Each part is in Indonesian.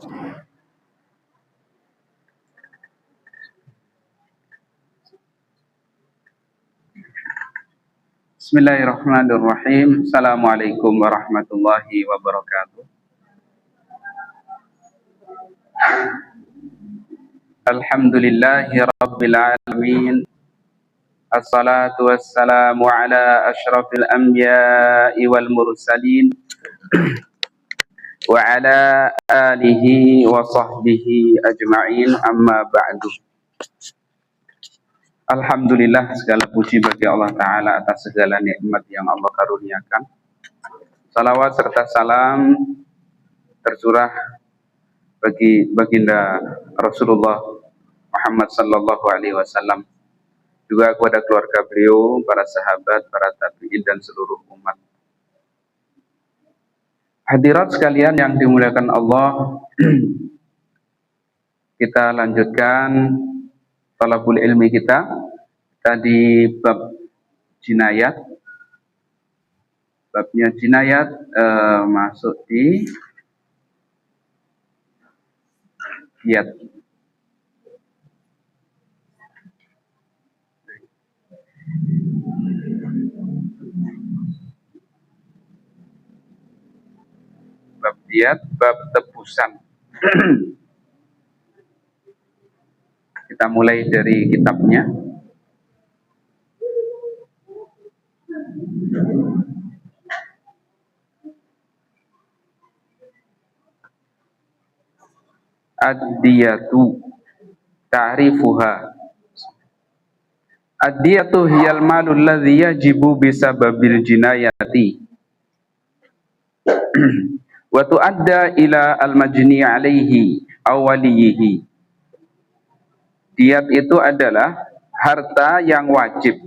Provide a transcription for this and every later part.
Bismillahirrahmanirrahim. Assalamualaikum warahmatullahi wabarakatuh. Alhamdulillahi rabbil alamin. Assalatu wassalamu ala asyrafil anbiya'i wal mursalin wa ala alihi wa sahbihi ajma'in, amma ba'du. Alhamdulillah, segala puji bagi Allah Ta'ala atas segala nikmat yang Allah karuniakan. Salawat serta salam tercurah bagi baginda Rasulullah Muhammad sallallahu alaihi wasallam, juga kepada keluarga beliau, para sahabat, para tabi'in dan seluruh umat. Hadirat sekalian yang dimuliakan Allah, kita lanjutkan talabul ilmi kita tadi bab jinayat. Babnya jinayat masuk di diyat. Bab diyat, bab tebusan. Kita mulai dari kitabnya. Ad-diyatu ta'rifuha. Ad-diyatu hiyal malul ladzi yajibu bisababil jinayati wa tu'adda ila al-majni alaihi aw waliyihi. Diyat itu adalah harta yang wajib.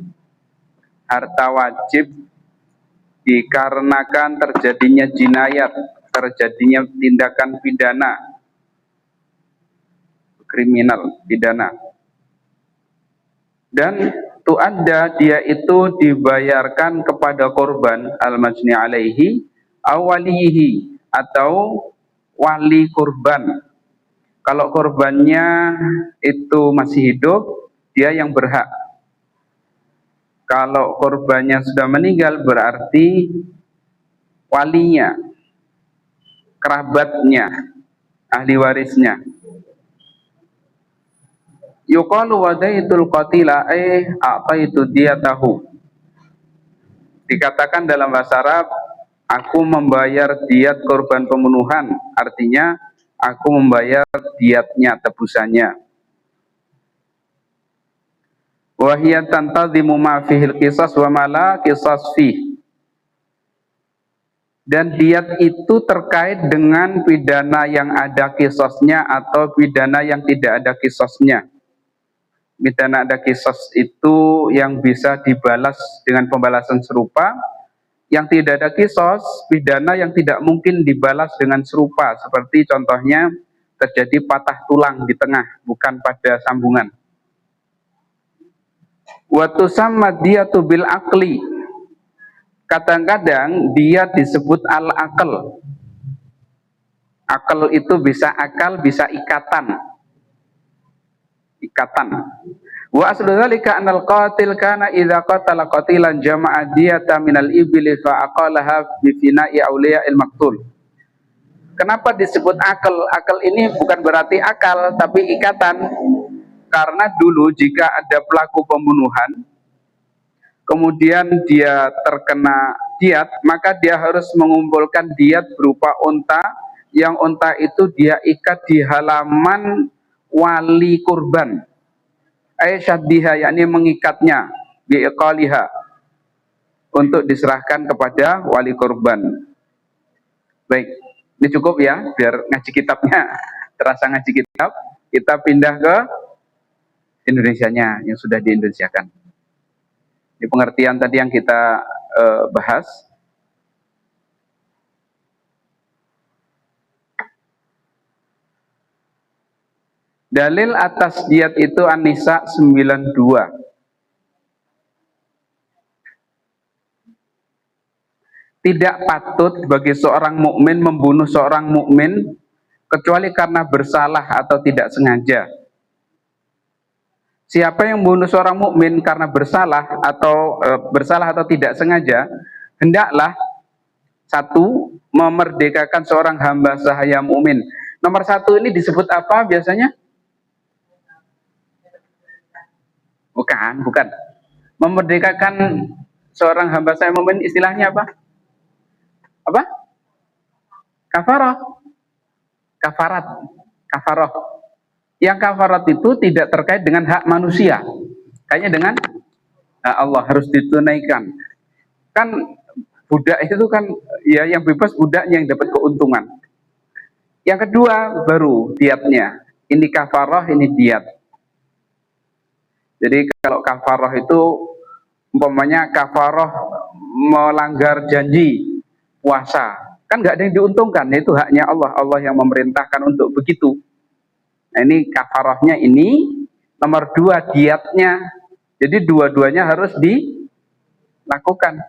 Harta wajib dikarenakan terjadinya jinayat, terjadinya tindakan pidana, kriminal, pidana. Dan tu'adda, dia itu dibayarkan kepada korban al-majni alaihi awalihi, atau wali korban. Kalau korbannya itu masih hidup, dia yang berhak. Kalau korbannya sudah meninggal, berarti walinya, kerabatnya, ahli warisnya. Yuqalu wadaitul qatila a'taitu diyatahu. Dikatakan dalam bahasa Arab, aku membayar diat korban pembunuhan, artinya aku membayar diatnya, tebusannya. Wa hiya tantazimu ma fihil qisas wa ma la qisas fih. Dan diat itu terkait dengan pidana yang ada kisosnya atau pidana yang tidak ada kisosnya. Pidana ada kisos itu yang bisa dibalas dengan pembalasan serupa. Yang tidak ada kisos, pidana yang tidak mungkin dibalas dengan serupa. Seperti contohnya terjadi patah tulang di tengah, bukan pada sambungan. Wa tusamma diyatu bil aqli. Kadang-kadang dia disebut al-aql. Aql itu bisa akal, bisa ikatan. Ikatan. Wa aslu dzalika anal qatil kana idza qatala qatilan jama'a diyata minal ibli fa aqalaha bi fina'i auliya'il maqtul. Kenapa disebut akal? Akal ini bukan berarti akal, tapi ikatan. Karena dulu jika ada pelaku pembunuhan, kemudian dia terkena diat, maka dia harus mengumpulkan diat berupa unta, yang unta itu dia ikat di halaman wali kurban. Aisyaddiha, yakni mengikatnya, biiqaliha, untuk diserahkan kepada wali kurban. Baik, ini cukup ya, biar ngaji kitabnya terasa ngaji kitab. Kita pindah ke Indonesianya, yang sudah diindonesiakan. Di pengertian tadi yang kita bahas. Dalil atas diat itu An-Nisa 92. Tidak patut bagi seorang mukmin membunuh seorang mukmin kecuali karena bersalah atau tidak sengaja. Siapa yang membunuh seorang mukmin karena bersalah atau tidak sengaja, hendaklah satu, memerdekakan seorang hamba sahaya mukmin. Nomor satu ini disebut apa biasanya? Bukan. Memerdekakan seorang hamba sahaya mukmin istilahnya apa? Apa? Kafarah. Kafarah. Yang kafarat itu tidak terkait dengan hak manusia, kayaknya dengan hak Allah, harus ditunaikan. Kan budak itu kan ya yang bebas budaknya yang dapat keuntungan. Yang kedua baru diatnya. Ini kafarah, ini diat. Jadi kalau kafarah itu umpamanya kafarah melanggar janji puasa, kan nggak ada yang diuntungkan, itu haknya Allah. Allah yang memerintahkan untuk begitu. Nah, ini kafarahnya ini. Nomor dua diatnya. Jadi dua-duanya harus dilakukan.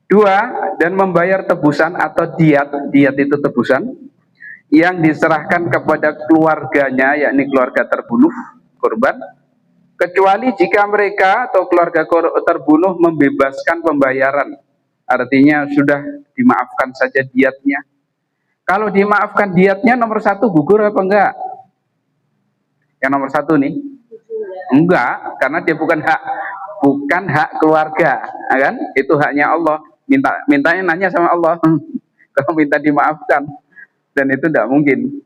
Dua, dan membayar tebusan atau diat. Diat itu tebusan yang diserahkan kepada keluarganya, yakni keluarga terbunuh, korban, kecuali jika mereka atau keluarga terbunuh membebaskan pembayaran. Artinya sudah dimaafkan saja diatnya. Kalau dimaafkan diatnya, nomor satu gugur apa enggak? Yang nomor satu nih, enggak, karena dia bukan hak keluarga, kan? Itu haknya Allah. Mintanya nanya sama Allah. Kalau minta dimaafkan, dan itu tidak mungkin.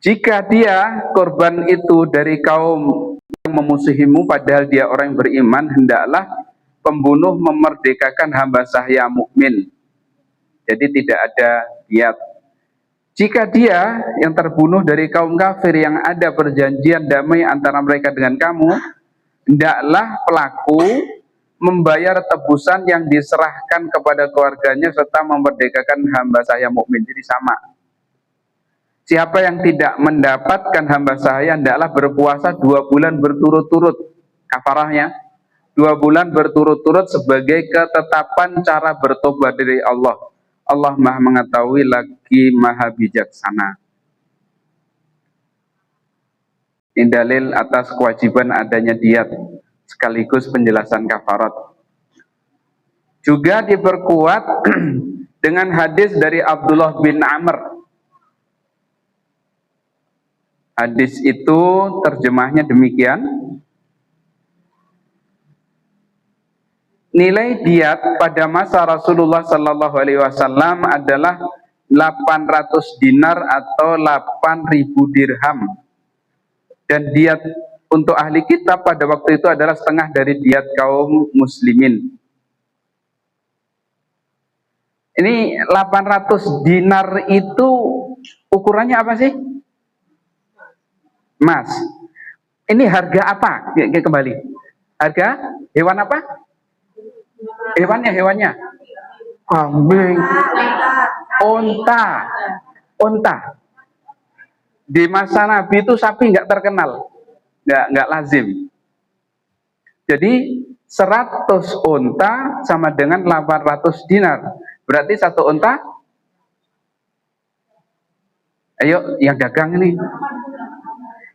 Jika dia korban itu dari kaum yang memusuhimu, padahal dia orang yang beriman, hendaklah pembunuh memerdekakan hamba sahaya mukmin. Jadi tidak ada diat. Jika dia yang terbunuh dari kaum kafir yang ada perjanjian damai antara mereka dengan kamu, hendaklah pelaku membayar tebusan yang diserahkan kepada keluarganya serta memerdekakan hamba sahaya mukmin. Jadi sama. Siapa yang tidak mendapatkan hamba sahaya, hendaklah berpuasa 2 bulan berturut-turut. Kafarahnya 2 bulan berturut-turut sebagai ketetapan cara bertobat dari Allah. Allah Maha mengetahui lagi Maha bijaksana. Ini dalil atas kewajiban adanya diat sekaligus penjelasan kafarat. Juga diperkuat dengan hadis dari Abdullah bin Amr. Hadis itu terjemahnya demikian. Nilai diat pada masa Rasulullah Sallallahu Alaihi Wasallam adalah 800 dinar atau 8.000 dirham. Dan diat untuk ahli kitab pada waktu itu adalah setengah dari diat kaum muslimin. Ini 800 dinar itu ukurannya apa sih? Emas. Ini harga apa? Kembali. Harga hewan apa? Hewannya. Kambing. Unta. Di masa Nabi itu sapi nggak terkenal. Nggak lazim. Jadi 100 unta sama dengan 800 dinar. Berarti 1 unta. Ayo yang dagang ini.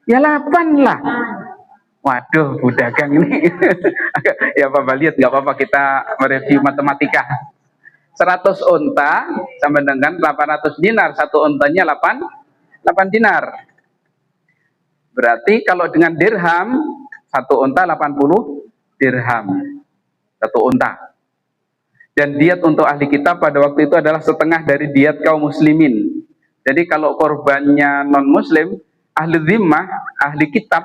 Ya 8 lah. Waduh, budagang ini. Ya Bapak lihat, nggak apa-apa kita mereview matematika. 100 unta sama dengan 800 dinar. 1 untanya 8 dinar. Berarti kalau dengan dirham, 1 unta 80 dirham. 1 unta. Dan diat untuk ahli kitab pada waktu itu adalah setengah dari diat kaum muslimin. Jadi kalau korbannya non muslim, ahli zimmah, ahli kitab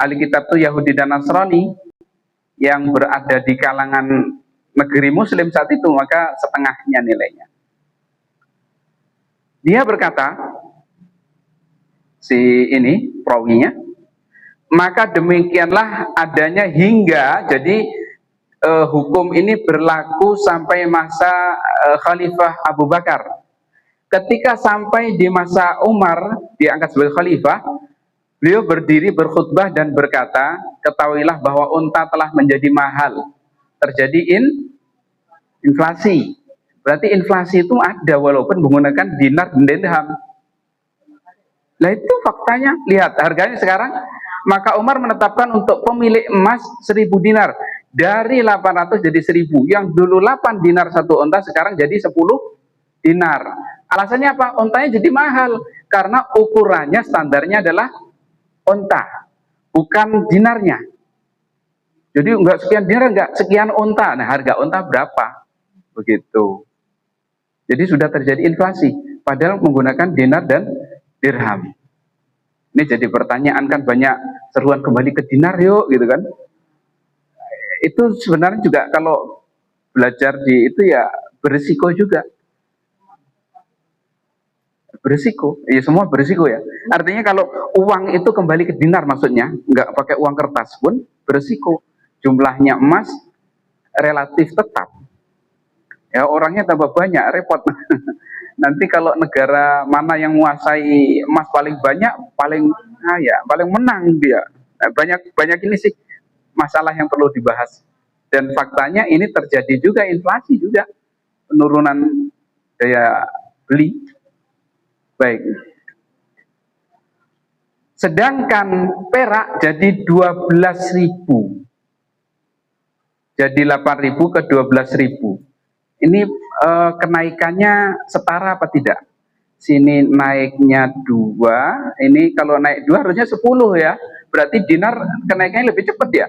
itu Yahudi dan Nasrani yang berada di kalangan negeri muslim saat itu, maka setengahnya nilainya. Dia berkata, si ini perawinya, maka demikianlah adanya hingga, jadi hukum ini berlaku sampai masa Khalifah Abu Bakar. Ketika sampai di masa Umar diangkat sebagai khalifah, beliau berdiri berkhutbah dan berkata, ketahuilah bahwa unta telah menjadi mahal, terjadi inflasi, Berarti inflasi itu ada walaupun menggunakan dinar dan dirham. Nah itu faktanya. Lihat harganya sekarang. Maka Umar menetapkan untuk pemilik emas 1000 dinar. Dari 800 jadi 1000. Yang dulu 8 dinar satu onta sekarang jadi 10 dinar. Alasannya apa? Ontanya jadi mahal. Karena ukurannya standarnya adalah onta. Bukan dinarnya. Jadi enggak sekian dinar, enggak sekian onta. Nah harga onta berapa? Begitu. Jadi sudah terjadi inflasi. Padahal menggunakan dinar dan dirham. Ini jadi pertanyaan kan banyak seruan kembali ke dinar yuk gitu kan. Itu sebenarnya juga kalau belajar di itu ya berisiko juga. Berisiko, ya semua berisiko ya. Artinya kalau uang itu kembali ke dinar maksudnya, nggak pakai uang kertas pun berisiko. Jumlahnya emas relatif tetap. Ya orangnya tambah banyak, repot. Nanti kalau negara mana yang menguasai emas paling banyak, paling kaya, paling menang dia. Nah, banyak ini sih masalah yang perlu dibahas. Dan faktanya ini terjadi juga inflasi juga, penurunan daya beli. Baik. Sedangkan perak jadi 12.000. Jadi 8.000 ke 12.000. Ini kenaikannya setara apa tidak? Sini naiknya 2, ini kalau naik 2 harusnya 10 ya. Berarti dinar kenaikannya lebih cepat ya.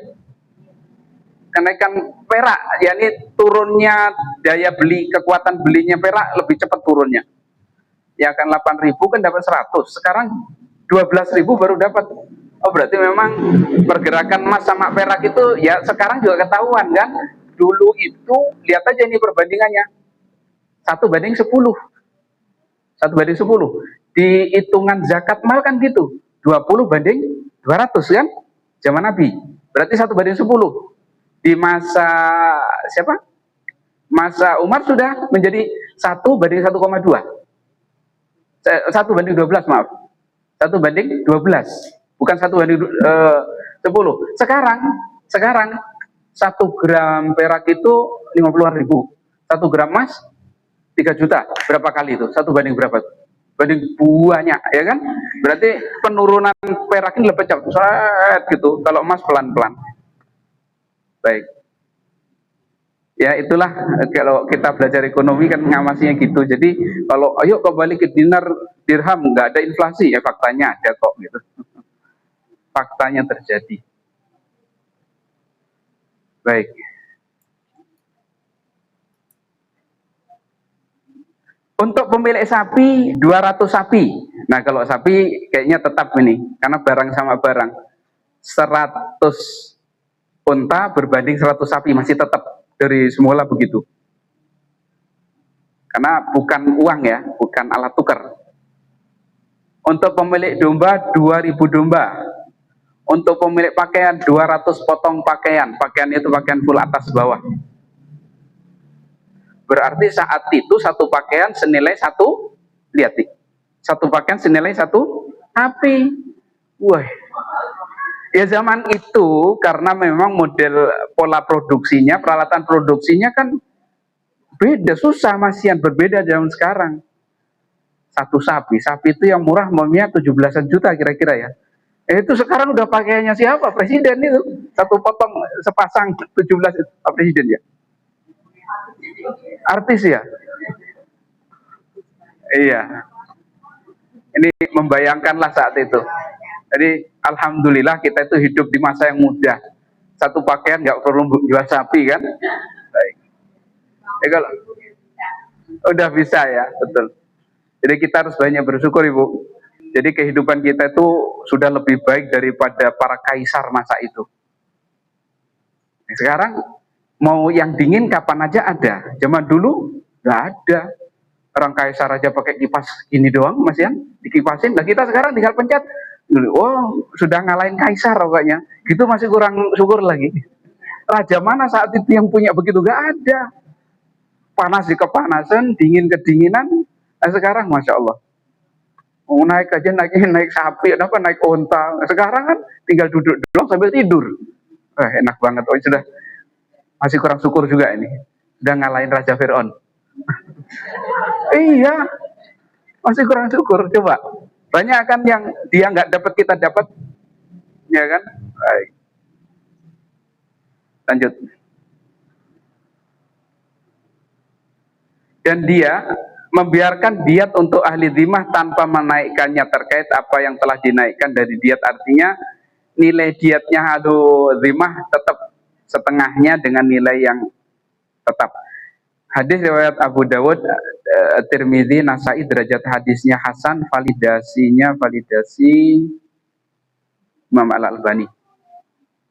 Kenaikan perak, yakni turunnya daya beli, kekuatan belinya perak lebih cepat turunnya. Ya kan 8.000 kan dapat 100, sekarang 12.000 baru dapat. Oh berarti memang pergerakan emas sama perak itu ya sekarang juga ketahuan kan. Dulu itu lihat aja ini perbandingannya 1:10. 1:10. Di hitungan zakat mal kan gitu. 20:200 kan? Zaman Nabi. Berarti 1:10. Di masa siapa? Masa Umar sudah menjadi 1:1,2. 1:12 maaf. 1:12. Bukan 1:10. Sekarang 1 gram perak itu 50-an ribu. 1 gram emas 3 juta. Berapa kali itu? 1 banding berapa? Banding banyak, ya kan? Berarti penurunan perak ini lebih cepat gitu. Kalau emas pelan-pelan. Baik. Ya itulah kalau kita belajar ekonomi kan ngamasinya gitu. Jadi kalau ayo kembali ke dinar dirham nggak ada inflasi ya faktanya ada kok gitu. Faktanya terjadi. Baik. Untuk pemilik sapi 200 sapi. Nah, kalau sapi kayaknya tetap ini karena barang sama barang. 100 unta berbanding 100 sapi masih tetap dari semula begitu. Karena bukan uang ya, bukan alat tukar. Untuk pemilik domba 2000 domba. Untuk pemilik pakaian 200 potong pakaian. Pakaian itu pakaian full atas bawah. Berarti saat itu satu pakaian senilai satu, lihat nih, satu pakaian senilai satu sapi. Wah, ya zaman itu karena memang model pola produksinya, peralatan produksinya kan beda, susah masihan berbeda zaman sekarang. Satu sapi itu yang murah mamnya 17-an juta kira-kira ya. Itu sekarang udah pakaiannya siapa? Presiden itu. Satu potong sepasang 17 presiden ya. Artis ya. Iya. Ini membayangkanlah saat itu. Jadi alhamdulillah kita itu hidup di masa yang mudah. Satu pakaian nggak perlu jual sapi kan? Baik. Ya, kalau udah bisa ya, betul. Jadi kita harus banyak bersyukur Ibu. Jadi kehidupan kita itu sudah lebih baik daripada para kaisar masa itu. Sekarang mau yang dingin kapan aja ada. Zaman dulu nggak ada. Orang kaisar aja pakai kipas gini doang, Mas Yan, dikipasin. Nah kita sekarang tinggal pencet. Oh, sudah ngalahin kaisar pokoknya. Gitu masih kurang syukur lagi. Raja mana saat itu yang punya begitu? Gak ada. Panas di kepanasan, dingin kedinginan. Nah, sekarang Masya Allah. Mau naik aja naik sapi, apa naik onta. Nah, sekarang kan tinggal duduk doang sambil tidur. Enak banget. Oh sudah masih kurang syukur juga ini. Udah ngalahin Raja Fir'aun. Iya, masih kurang syukur. Coba, banyak kan yang dia nggak dapat kita dapat, ya kan? Baik, lanjut. Dan dia membiarkan diat untuk ahli dhimah tanpa menaikkannya terkait apa yang telah dinaikkan dari diat. Artinya nilai diatnya ahli dhimah tetap setengahnya dengan nilai yang tetap. Hadis riwayat Abu Dawud, Tirmidzi, Nasai, derajat hadisnya hasan, validasi Imam Al-Albani.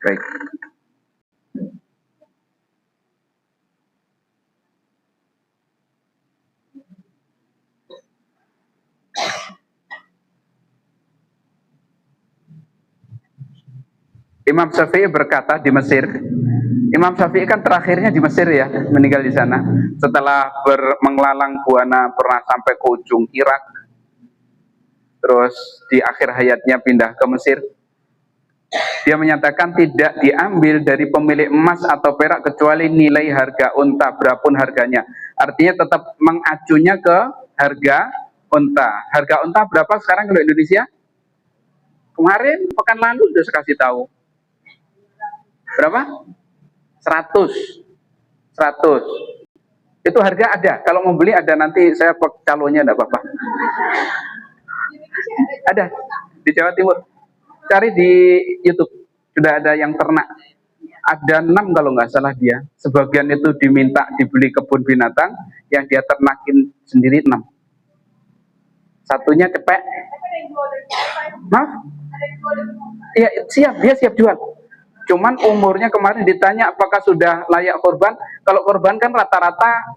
Baik. Imam Syafi'i berkata di Mesir, Imam Syafi'i kan terakhirnya di Mesir ya, meninggal di sana. Setelah mengelalang buana pernah sampai ke ujung Irak, terus di akhir hayatnya pindah ke Mesir. Dia menyatakan tidak diambil dari pemilik emas atau perak kecuali nilai harga unta, berapun harganya. Artinya tetap mengacunya ke harga unta. Harga unta berapa sekarang kalau Indonesia? Kemarin pekan lalu udah saya kasih tahu. Berapa? 100. 100. Itu harga ada. Kalau mau beli ada, nanti saya calonnya enggak apa-apa. Ada di Jawa Timur. Cari di YouTube. Sudah ada yang ternak. Ada 6 kalau nggak salah dia. Sebagian itu diminta dibeli kebun binatang, yang dia ternakin sendiri 6. Satunya cepek. Maaf? Iya, siap, dia siap jual. Cuman umurnya kemarin ditanya apakah sudah layak korban. Kalau korban kan rata-rata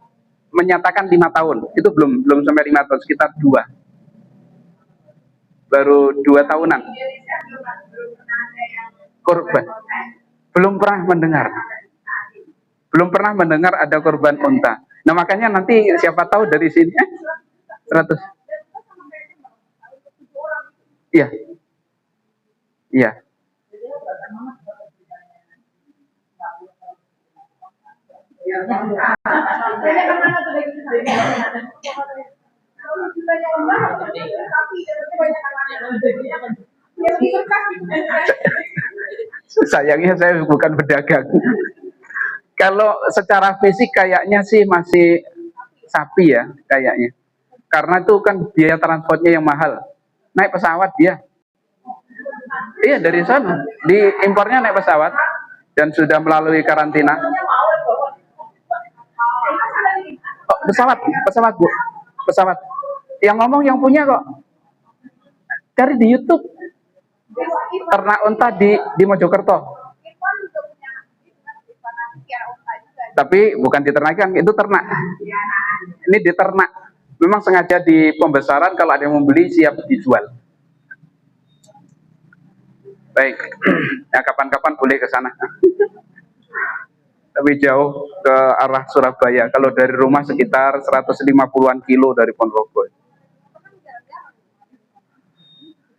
menyatakan 5 tahun. Itu belum sampai 5 tahun, sekitar 2. Baru 2 tahunan. Korban. Belum pernah mendengar. Belum pernah mendengar ada korban unta. Nah, makanya nanti siapa tahu dari sini 100. Iya. Iya. Sayangnya saya bukan pedagang. Kalau secara fisik kayaknya sih masih sapi ya kayaknya. Karena itu kan biaya transportnya yang mahal. Naik pesawat dia. Iya, dari sana. Diimpornya naik pesawat dan sudah melalui karantina. Oh, pesawat Bu. Pesawat. Yang ngomong yang punya kok. Cari di YouTube. Ternak unta di Mojokerto. Tapi bukan diternakan, itu ternak. Ini diternak. Memang sengaja di pembesaran, kalau ada yang membeli siap dijual. Baik, ya kapan-kapan boleh ke sana. Tapi jauh ke arah Surabaya. Kalau dari rumah sekitar 150-an kilo dari Ponorogo.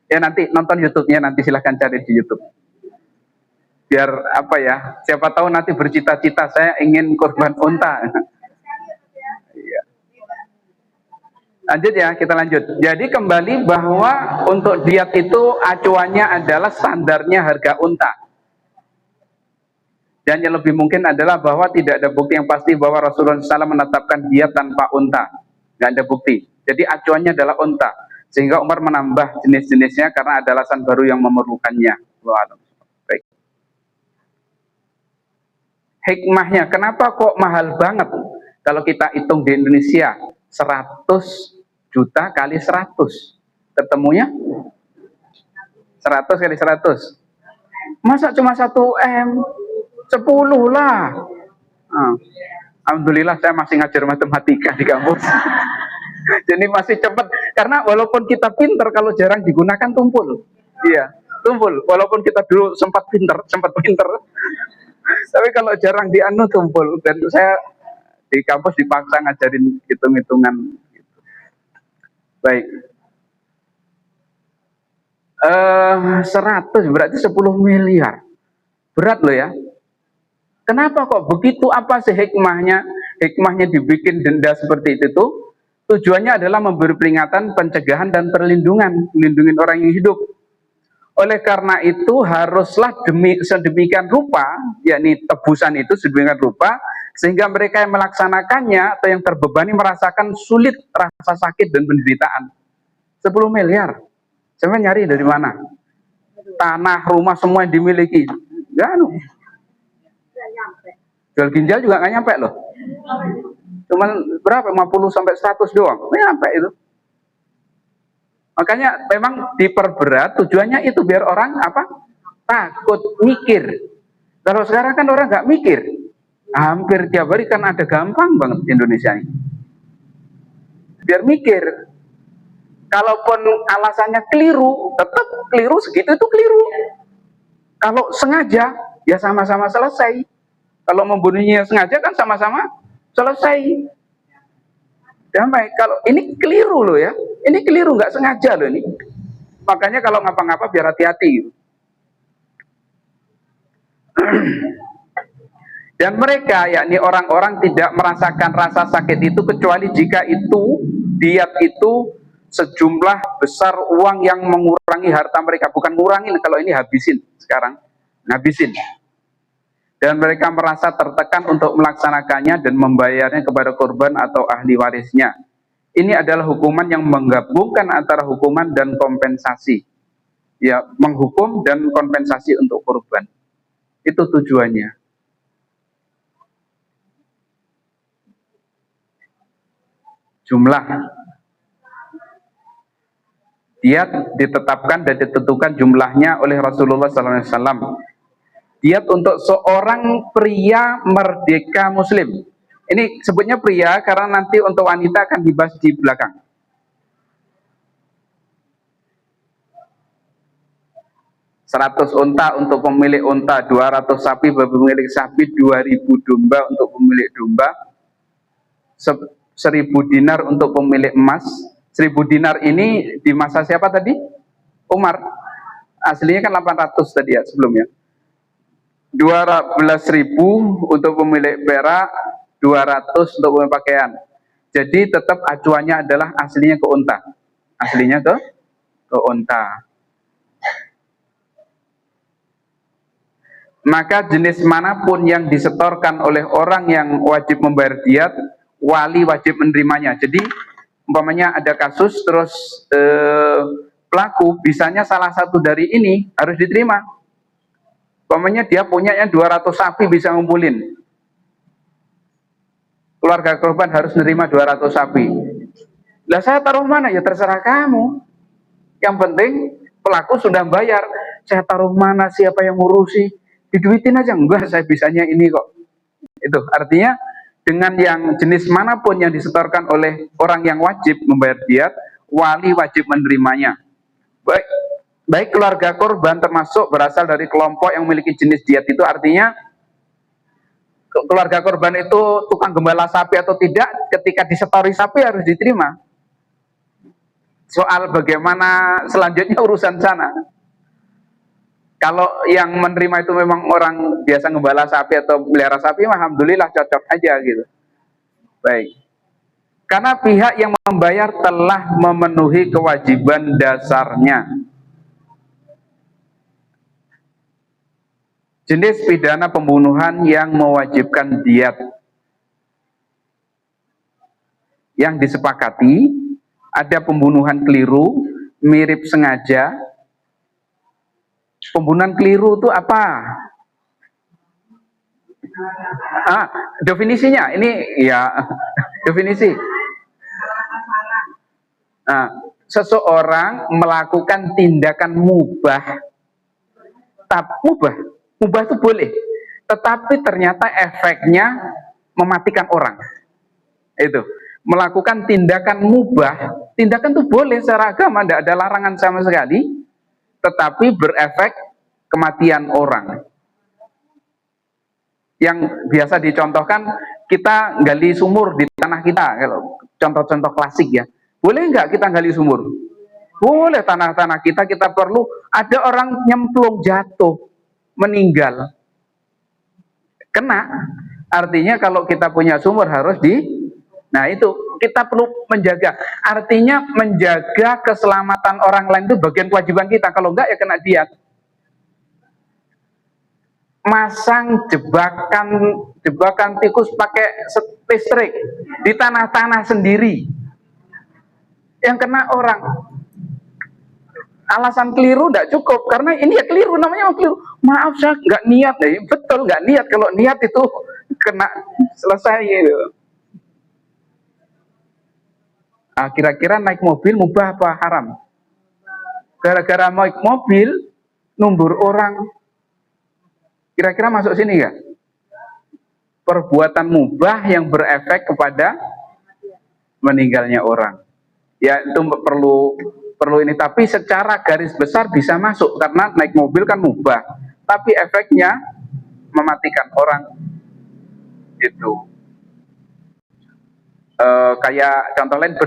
Ya nanti nonton YouTube-nya, nanti silahkan cari di YouTube. Biar apa ya, siapa tahu nanti bercita-cita saya ingin korban unta. Iya. Lanjut ya, kita lanjut. Jadi kembali bahwa untuk diat itu acuannya adalah standarnya harga unta. Dan yang lebih mungkin adalah bahwa tidak ada bukti yang pasti bahwa Rasulullah SAW menetapkan diat tanpa unta. Nggak ada bukti. Jadi acuannya adalah unta. Sehingga Umar menambah jenis-jenisnya karena ada alasan baru yang memerlukannya. Baik. Hikmahnya, kenapa kok mahal banget? Kalau kita hitung di Indonesia, 100 juta kali 100. Ketemunya 100 kali 100. Masa cuma 1M? 10 lah. Alhamdulillah saya masih ngajar matematika di kampus. Jadi masih cepat. Karena walaupun kita pinter, kalau jarang digunakan tumpul. Iya, tumpul. Walaupun kita dulu sempat pinter. Tapi kalau jarang dianu tumpul. Dan saya di kampus dipaksa ngajarin hitung-hitungan. Baik. 100 berarti 10 miliar. Berat loh ya. Kenapa kok begitu? Apa sih hikmahnya? hikmahnya dibikin denda seperti itu tuh tujuannya adalah memberi peringatan, pencegahan dan perlindungan, melindungi orang yang hidup. Oleh karena itu haruslah sedemikian rupa, yakni tebusan itu sedemikian rupa, sehingga mereka yang melaksanakannya atau yang terbebani merasakan sulit rasa sakit dan penderitaan. 10 miliar, saya nyari dari mana? Tanah, rumah semua yang dimiliki. Ya, jual ginjal juga nggak nyampe loh. Cuman berapa? 50 sampai 100 doang. Nggak nyampe itu. Makanya memang diperberat tujuannya itu biar orang apa? Takut mikir. Kalau sekarang kan orang nggak mikir. Hampir tiap hari kan ada, gampang banget Indonesia ini. Biar mikir. Kalaupun alasannya keliru, tetap keliru segitu itu keliru. Kalau sengaja, ya sama-sama selesai. Kalau membunuhnya sengaja kan sama-sama selesai. Damai. Kalau ini keliru loh ya, ini keliru, nggak sengaja loh ini. Makanya kalau ngapa-ngapa biar hati-hati. Dan mereka, yakni orang-orang tidak merasakan rasa sakit itu kecuali jika itu diat itu sejumlah besar uang yang mengurangi harta mereka. Bukan ngurangin, kalau ini habisin sekarang, ngabisin. Dan mereka merasa tertekan untuk melaksanakannya dan membayarnya kepada korban atau ahli warisnya. Ini adalah hukuman yang menggabungkan antara hukuman dan kompensasi. Ya, menghukum dan kompensasi untuk korban. Itu tujuannya. Jumlah diat ditetapkan dan ditentukan jumlahnya oleh Rasulullah SAW. Diat untuk seorang pria merdeka muslim. Ini sebutnya pria karena nanti untuk wanita akan dibahas di belakang. Seratus unta untuk pemilik unta, 200 sapi bagi pemilik sapi, 2000 domba untuk pemilik domba, 1000 dinar untuk pemilik emas. 1000 dinar ini di masa siapa tadi? Umar. Aslinya kan 800 tadi ya sebelumnya. 12.000 untuk pemilik perak, 200 untuk pemilik pakaian. Jadi tetap acuannya adalah aslinya ke unta. Aslinya ke unta. Maka jenis manapun yang disetorkan oleh orang yang wajib membayar diat, wali wajib menerimanya. Jadi umpamanya ada kasus terus pelaku bisanya salah satu dari ini harus diterima. Umpamanya dia punyanya 200 sapi bisa ngumpulin. Keluarga korban harus menerima 200 sapi. Lah saya taruh mana? Ya terserah kamu. Yang penting pelaku sudah bayar. Saya taruh mana? Siapa yang ngurusi? Diduitin aja. Enggak, saya bisanya ini kok. Itu artinya dengan yang jenis manapun yang disetorkan oleh orang yang wajib membayar diat, wali wajib menerimanya. Baik keluarga korban termasuk berasal dari kelompok yang memiliki jenis diat itu, artinya keluarga korban itu tukang gembala sapi atau tidak, ketika disetori sapi harus diterima. Soal bagaimana selanjutnya urusan sana. Kalau yang menerima itu memang orang biasa gembala sapi atau pelihara sapi, alhamdulillah cocok aja gitu. Baik. Karena pihak yang membayar telah memenuhi kewajiban dasarnya. Jenis pidana pembunuhan yang mewajibkan diat yang disepakati, ada pembunuhan keliru, mirip sengaja. Pembunuhan keliru itu apa? Definisinya ini ya definisi. Seseorang melakukan tindakan mubah, mubah itu boleh, tetapi ternyata efeknya mematikan orang. Itu melakukan tindakan mubah, tindakan itu boleh secara agama, tidak ada larangan sama sekali, tetapi berefek kematian orang. Yang biasa dicontohkan, kita gali sumur di tanah kita, kalau contoh-contoh klasik ya. Boleh nggak kita gali sumur? Boleh, tanah-tanah kita perlu. Ada orang nyemplung jatuh, meninggal, kena. Artinya kalau kita punya sumur harus nah itu kita perlu menjaga. Artinya menjaga keselamatan orang lain itu bagian kewajiban kita. Kalau enggak ya kena diat. Masang jebakan tikus pakai listrik di tanah-tanah sendiri, yang kena orang. Alasan keliru tidak cukup, karena ini ya keliru, namanya keliru. Maaf saya nggak niat, betul nggak niat. Kalau niat itu kena selesai gitu. Kira-kira naik mobil mubah apa haram? Gara-gara naik mobil numbur orang, kira-kira masuk sini nggak? Perbuatan mubah yang berefek kepada meninggalnya orang. Ya itu perlu ini, tapi secara garis besar bisa masuk karena naik mobil kan mubah, tapi efeknya mematikan orang itu. Kayak contoh lain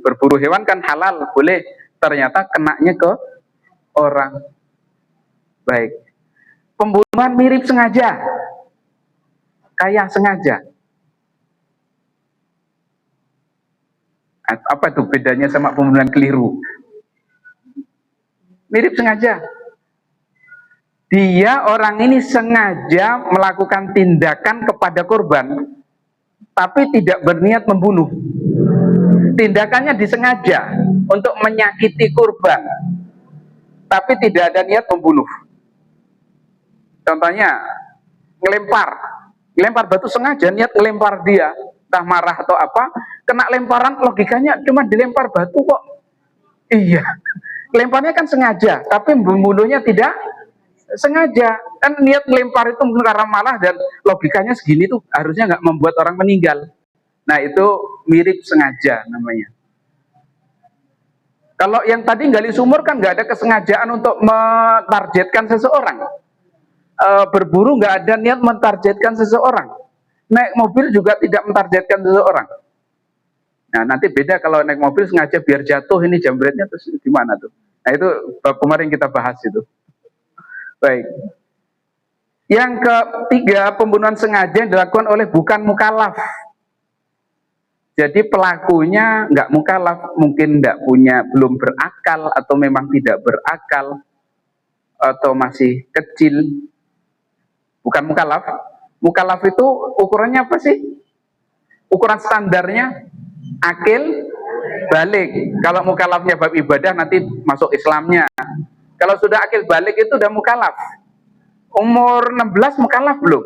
berburu hewan kan halal, boleh, ternyata kenanya ke orang. Baik, pembunuhan mirip sengaja, kayak sengaja. Apa tuh bedanya sama pembunuhan keliru? Mirip sengaja. Dia orang ini sengaja melakukan tindakan kepada korban, tapi tidak berniat membunuh. Tindakannya disengaja untuk menyakiti korban, tapi tidak ada niat membunuh. Contohnya, ngelempar batu sengaja, niat ngelempar dia, entah marah atau apa, kena lemparan, logikanya cuma dilempar batu kok. Iya, lemparnya kan sengaja, tapi membunuhnya tidak sengaja. Kan niat melempar itu mungkin karena marah, dan logikanya segini tuh harusnya nggak membuat orang meninggal. Nah itu mirip sengaja namanya. Kalau yang tadi gali sumur kan nggak ada kesengajaan untuk mentargetkan seseorang. Berburu nggak ada niat mentargetkan seseorang. Naik mobil juga tidak mentargetkan seseorang. Nah nanti beda kalau naik mobil sengaja biar jatuh ini jambretnya, terus gimana tuh? Nah itu kemarin kita bahas itu. Baik. Yang ketiga, pembunuhan sengaja yang dilakukan oleh bukan mukallaf. Jadi pelakunya nggak mukallaf, mungkin belum berakal, atau memang tidak berakal, atau masih kecil. Bukan mukallaf. Mukallaf itu ukurannya apa sih? Ukuran standarnya akil balik. Kalau mukallafnya bab ibadah nanti masuk Islamnya. Kalau sudah akil balik itu udah mukallaf. Umur 16 mukallaf belum?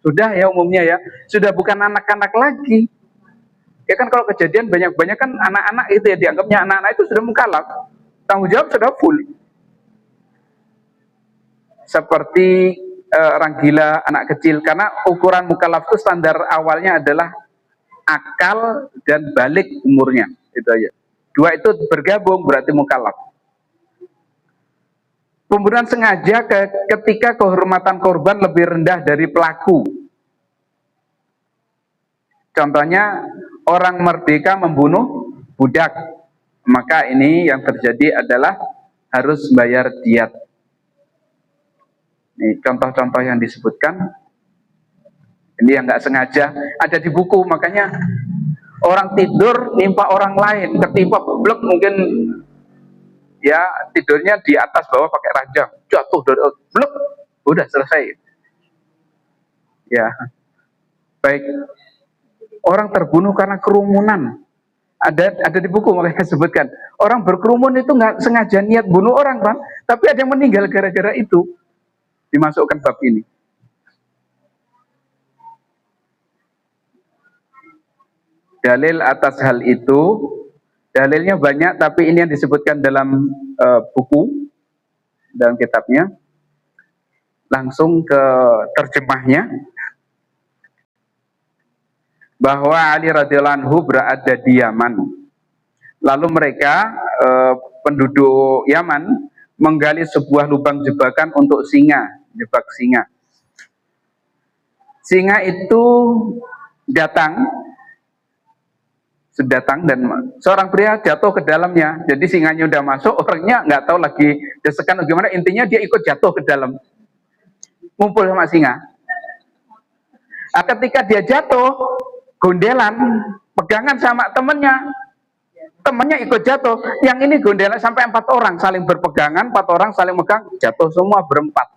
Sudah ya umumnya ya. Sudah bukan anak-anak lagi. Ya kan kalau kejadian banyak-banyak kan anak-anak itu ya, dianggapnya anak-anak itu sudah mukallaf. Tanggung jawab sudah full. Seperti orang gila, anak kecil, karena ukuran mukallaf itu standar awalnya adalah akal dan balik umurnya, itu aja. Dua itu bergabung berarti mukallaf. Pembunuhan sengaja ketika kehormatan korban lebih rendah dari pelaku. Contohnya orang merdeka membunuh budak, maka ini yang terjadi adalah harus bayar diat. Ini contoh-contoh yang disebutkan. Ini yang nggak sengaja ada di buku, makanya orang tidur nimpa orang lain, ketimpa blek, mungkin ya tidurnya di atas bawah pakai ranjang, jatuh dari blek, udah selesai. Ya, baik. Orang terbunuh karena kerumunan, ada di buku makanya sebutkan. Orang berkerumun itu nggak sengaja niat bunuh orang kan, tapi ada yang meninggal gara-gara itu. Dimasukkan bab ini. Dalil atas hal itu, dalilnya banyak, tapi ini yang disebutkan dalam buku, dalam kitabnya. Langsung ke terjemahnya. Bahwa Ali radhiyallahu anhu berada di Yaman. Lalu mereka, penduduk Yaman, menggali sebuah lubang jebakan untuk singa. Jebak singa. Singa itu datang dan seorang pria jatuh ke dalamnya. Jadi singanya udah masuk, orangnya nggak tahu lagi desekan atau gimana. Intinya dia ikut jatuh ke dalam, ngumpul sama singa. Ketika dia jatuh, gondelan, pegangan sama temennya ikut jatuh. Yang ini gondelan sampai 4 orang saling berpegangan, 4 orang saling megang, jatuh semua berempat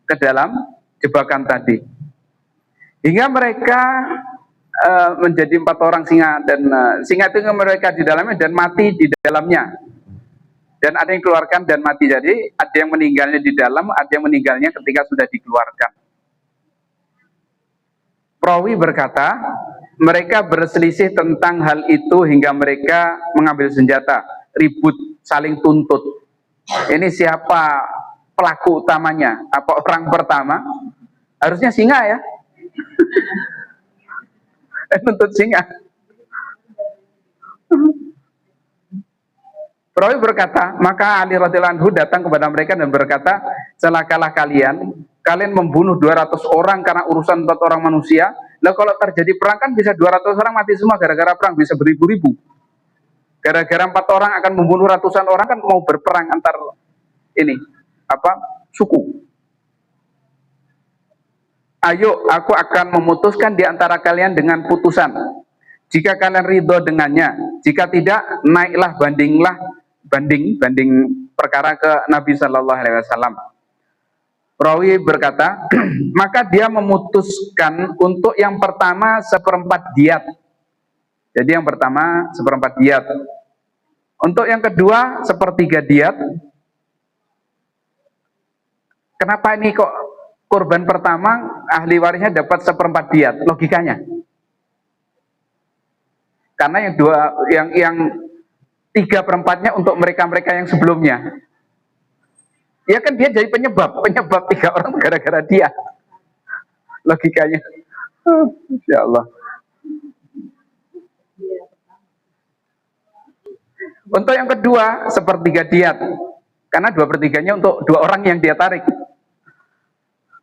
ke dalam jebakan tadi. Hingga mereka menjadi 4 orang singa, dan singa itu mereka di dalamnya dan mati di dalamnya. Dan ada yang keluarkan dan mati. Jadi ada yang meninggalnya di dalam, ada yang meninggalnya ketika sudah dikeluarkan. Perawi berkata, mereka berselisih tentang hal itu hingga mereka mengambil senjata, ribut, saling tuntut. Ini siapa pelaku utamanya? Apa orang pertama? Harusnya singa ya. Tuntut singa. Perawi berkata, maka Ali radhiyallahu anhu datang kepada mereka dan berkata, celakalah kalian membunuh 200 orang karena urusan 4 orang manusia. Lah kalau terjadi perang kan bisa 200 orang mati semua gara-gara perang, bisa beribu-ribu. Gara-gara 4 orang akan membunuh ratusan orang, kan mau berperang antar ini suku. Ayo, aku akan memutuskan di antara kalian dengan putusan. Jika kalian ridho dengannya, jika tidak, naiklah banding perkara ke Nabi Shallallahu Alaihi Wasallam. Perawi berkata, maka dia memutuskan untuk yang pertama 1/4 diat. Jadi yang pertama 1/4 diat. Untuk yang kedua 1/3 diat. Kenapa ini kok korban pertama ahli warisnya dapat 1/4 diat? Logikanya? Karena yang 3/4-nya untuk mereka yang sebelumnya. Ya kan dia jadi penyebab 3 orang gara-gara dia. Logikanya. Insya Allah. Untuk yang kedua 1/3 diat. Karena 2/3-nya untuk 2 orang yang dia tarik.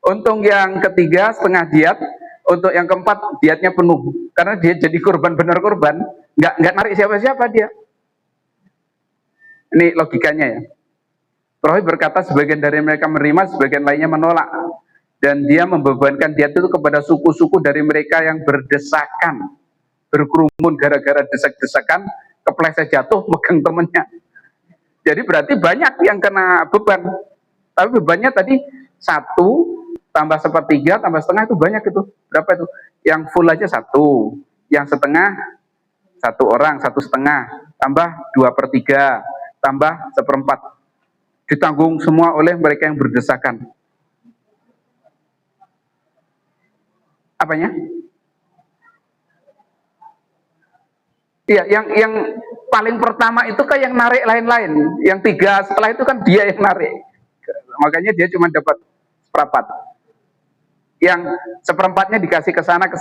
Untuk yang ketiga 1/2 diat. Untuk yang keempat diatnya penuh. Karena dia jadi korban, benar korban. Nggak narik siapa-siapa dia. Ini logikanya ya. Perawi berkata sebagian dari mereka menerima, sebagian lainnya menolak. Dan dia membebankan diat itu kepada suku-suku dari mereka yang berdesakan, berkerumun gara-gara desak-desakan, kepleset jatuh, megang temennya. Jadi berarti banyak yang kena beban. Tapi bebannya tadi 1 tambah 1/3 tambah 1/2 itu banyak itu. Berapa itu? Yang full aja 1, yang setengah 1 orang 1/2, tambah 2/3, tambah 1/4. Ditanggung semua oleh mereka yang berdesakan. Apanya? Iya, yang paling pertama itu kan yang narik lain-lain. Yang 3 setelah itu kan dia yang narik. Makanya dia cuma dapat 1/4. Yang 1/4-nya dikasih ke sana.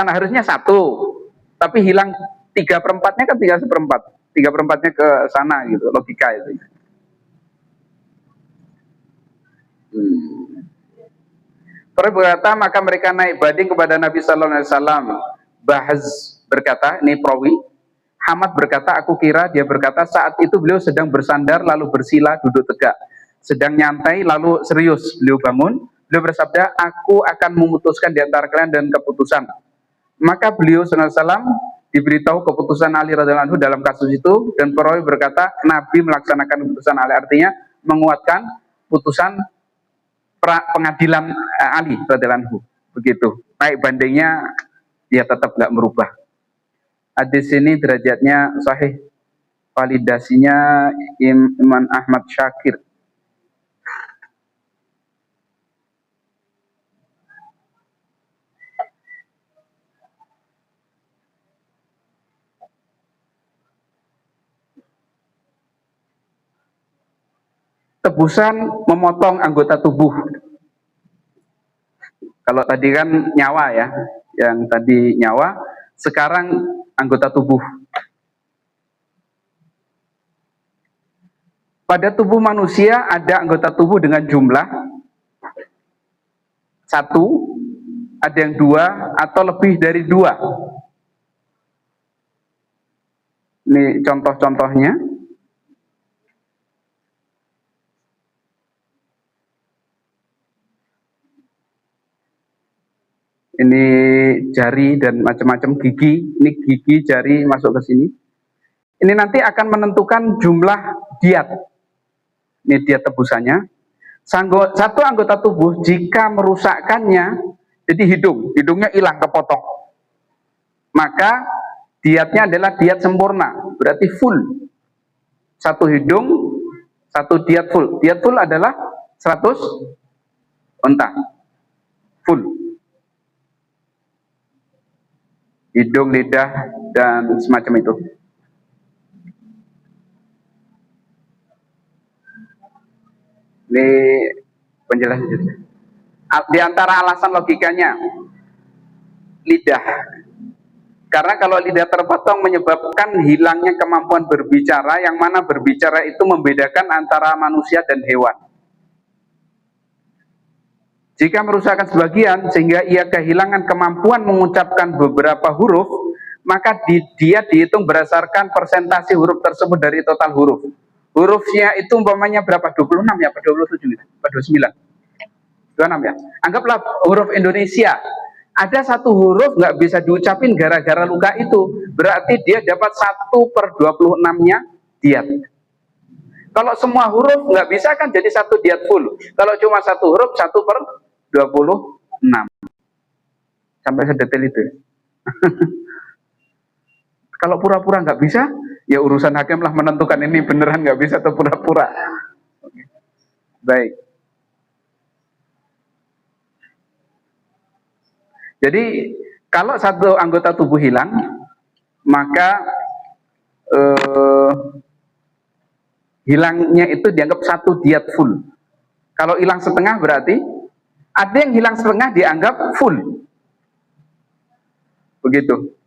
Harusnya 1. Tapi hilang 3/4-nya kan tinggal 1/4. 3/4-nya ke sana gitu, logika itu. Terus berkata, maka mereka naik banding kepada Nabi Sallallahu Alaihi Wasallam. Bahaz berkata, ini perawi. Hamad berkata, aku kira dia berkata saat itu beliau sedang bersandar lalu bersila duduk tegak, sedang nyantai lalu serius. Beliau bangun, beliau bersabda, aku akan memutuskan di antara kalian dan keputusan. Maka beliau Sallallahu Alaihi Wasallam diberitahu keputusan Ali radhiyallahu anhu dalam kasus itu, dan perawi berkata Nabi melaksanakan keputusan Ali, artinya menguatkan putusan pengadilan Ali radhiyallahu anhu. Begitu. Naik bandingnya dia tetap nggak merubah. Hadis ini derajatnya sahih, validasinya Imam Ahmad Syakir. Tebusan memotong anggota tubuh. Kalau tadi kan nyawa ya, yang tadi nyawa, sekarang anggota tubuh. Pada tubuh manusia ada anggota tubuh dengan jumlah 1, ada yang 2 atau lebih dari 2. Ini contoh-contohnya. Ini jari dan macam-macam gigi. Ini gigi, jari masuk ke sini. Ini nanti akan menentukan jumlah diat. Ini diat tebusannya. Satu anggota tubuh jika merusakkannya, jadi hidungnya hilang, kepotong, maka diatnya adalah diat sempurna, berarti full. Satu hidung, satu diat full. Diat full adalah 100 unta. Full. Hidung, lidah, dan semacam itu. Ini penjelasan. Di antara alasan logikanya, lidah. Karena kalau lidah terpotong menyebabkan hilangnya kemampuan berbicara, yang mana berbicara itu membedakan antara manusia dan hewan. Jika merusakkan sebagian sehingga ia kehilangan kemampuan mengucapkan beberapa huruf, maka dia dihitung berdasarkan persentase huruf tersebut dari total huruf. Hurufnya itu umpamanya berapa? 26 ya, 27 ya, 29. 26 ya. Anggaplah huruf Indonesia. Ada satu huruf nggak bisa diucapin gara-gara luka itu, berarti dia dapat 1/26-nya diat. Kalau semua huruf nggak bisa kan jadi satu diat full. Kalau cuma satu huruf 1/26. Sampai sedetail itu. Kalau pura-pura nggak bisa, ya urusan hakim lah menentukan ini beneran nggak bisa atau pura-pura. Baik. Jadi kalau satu anggota tubuh hilang, maka hilangnya itu dianggap satu diat full. Kalau hilang setengah berarti ada yang hilang setengah dianggap full. Begitu.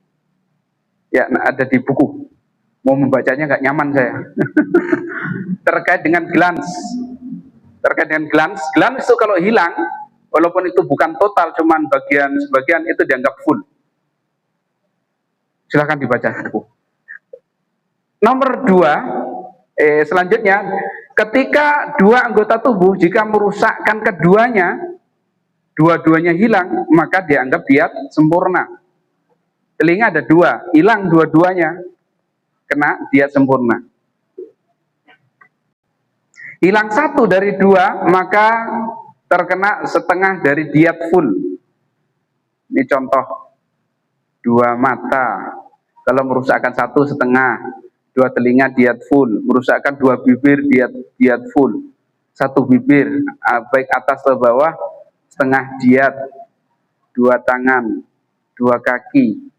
Ya, ada di buku. Mau membacanya nggak nyaman saya. Terkait dengan glans. Terkait dengan glans itu kalau hilang, walaupun itu bukan total, cuman sebagian itu dianggap full. Silahkan dibaca buku. Nomor 2, selanjutnya, ketika dua anggota tubuh jika merusakkan keduanya, dua-duanya hilang, maka dianggap diat sempurna. Telinga ada 2, hilang dua-duanya, kena diat sempurna. Hilang 1 dari 2, maka terkena setengah dari diat full. Ini contoh. 2 mata, kalau merusakkan 1 setengah. 2 telinga diat full. Merusakkan 2 bibir diat full. 1 bibir, baik atas atau bawah, setengah diat. 2 tangan, 2 kaki.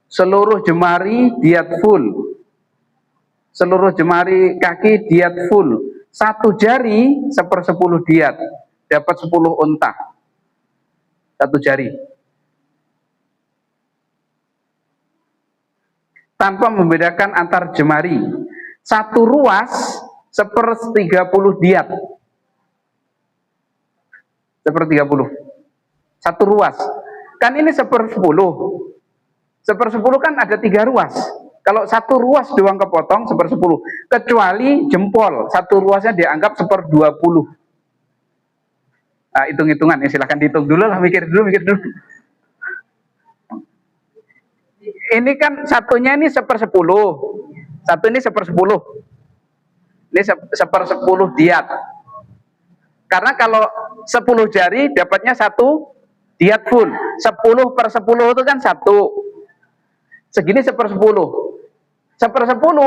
Seluruh jemari diat full. Seluruh jemari kaki diat full. 1 jari 1/10 diat. Dapat 10 unta. 1 jari. Tanpa membedakan antar jemari. 1 ruas 1/30 diat. 1/30. 1 ruas. Kan ini 1/10. 1/10 kan ada 3 ruas. Kalau 1 ruas doang kepotong 1/10. Kecuali jempol, 1 ruasnya dianggap 1/20. Nah, hitung-hitungan ya, silahkan dihitung dulu lah, mikir dulu. Ini kan satunya ini 1/10. Satu ini 1/10. Ini 1/10 diat. Karena kalau 10 jari dapatnya 1 diat full. 10/10 itu kan 1. Segini 1/10. 1/10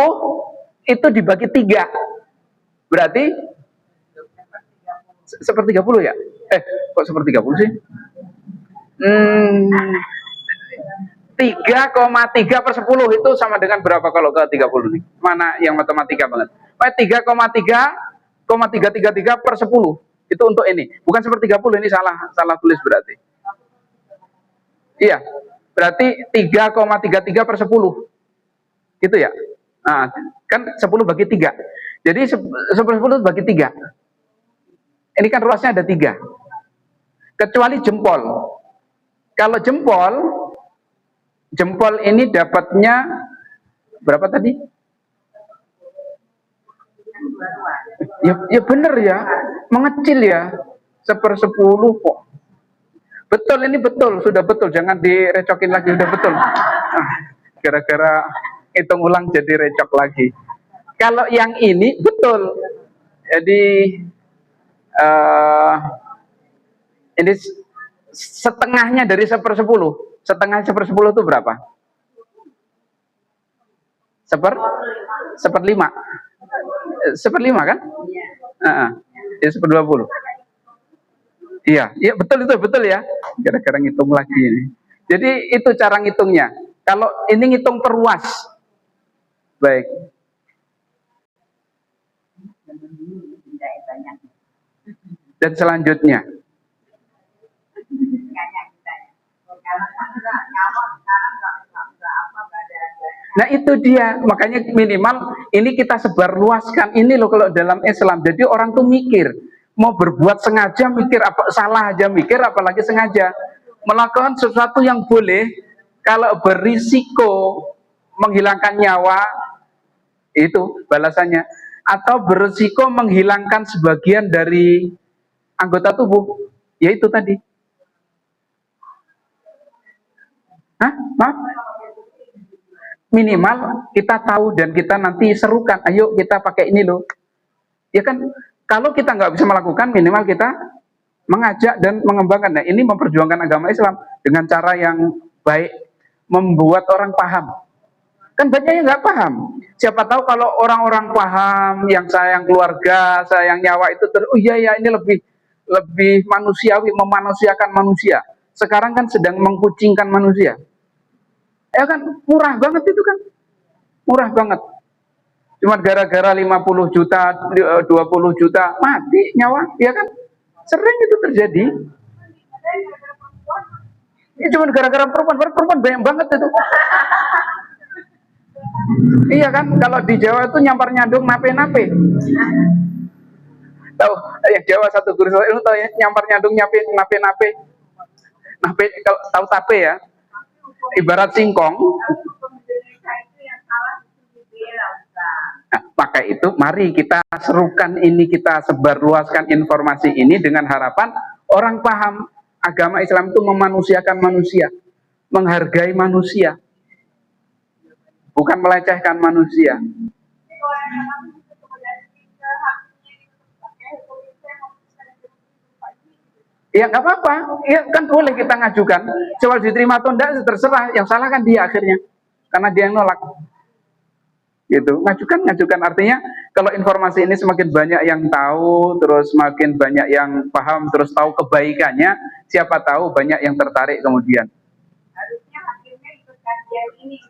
itu dibagi 3. Berarti 1/30 ya? Kok 1/30 sih? 3,3/10 itu sama dengan berapa kalau ke 30 nih? Mana yang matematika banget? 3,333/10. Itu untuk ini. Bukan 1/30, ini salah tulis berarti. Iya. Berarti 3,33/10. Gitu ya? Nah, kan 10 bagi 3. Jadi 10 bagi 3. Ini kan ruasnya ada 3. Kecuali jempol. Kalau jempol ini dapatnya berapa tadi? Ya bener ya. Mengecil ya. 1/10 kok. Betul, ini betul, sudah betul, jangan direcokin lagi, udah betul. Gara-gara hitung ulang jadi recok lagi. Kalau yang ini betul, jadi ini setengahnya dari 1/10. Setengah 1/10 itu berapa? 1/5. 1/5 kan? Ya 1/20. Iya, iya betul itu betul ya. Gara-gara ngitung lagi ini. Jadi itu cara ngitungnya. Kalau ini ngitung perluas. Baik. Dan selanjutnya. Nah itu dia, makanya minimal ini kita sebarluaskan ini loh kalau dalam Islam. Jadi orang tuh mikir, mau berbuat sengaja mikir, apa salah aja mikir, apalagi sengaja. Melakukan sesuatu yang boleh, kalau berisiko menghilangkan nyawa, itu balasannya. Atau berisiko menghilangkan sebagian dari anggota tubuh, yaitu tadi. Hah? Maaf? Minimal kita tahu dan kita nanti serukan, ayo kita pakai ini loh. Ya kan, kalau kita nggak bisa melakukan, minimal kita mengajak dan mengembangkan. Nah, ini memperjuangkan agama Islam dengan cara yang baik, membuat orang paham. Kan banyak yang nggak paham. Siapa tahu kalau orang-orang paham, yang sayang keluarga, sayang nyawa itu, oh iya ya ini lebih manusiawi, memanusiakan manusia. Sekarang kan sedang mengkucingkan manusia. Ya kan murah banget itu kan, murah banget. Cuma gara-gara 50 juta, 20 juta mati nyawa, ya kan? Sering itu terjadi. Ya cuma gara-gara perempuan banyak banget itu. Iya kan, kalau di Jawa itu nyampar nyandung nape-nape. Tahu yang Jawa satu guru saya tahu ya, nyampar nyandung nape-nape. Nape kalau tahu tape ya. Ibarat singkong. Nah, maka itu mari kita serukan ini, kita sebarluaskan informasi ini dengan harapan orang paham agama Islam itu memanusiakan manusia, menghargai manusia, bukan melecehkan manusia. Ya nggak apa-apa, ya kan boleh kita ngajukan. Coba diterima atau enggak terserah, yang salah kan dia akhirnya, karena dia yang nolak. Gitu, ngajukan artinya kalau informasi ini semakin banyak yang tahu, terus semakin banyak yang paham, terus tahu kebaikannya, siapa tahu banyak yang tertarik kemudian. Harusnya hakimnya ikut kajian ini,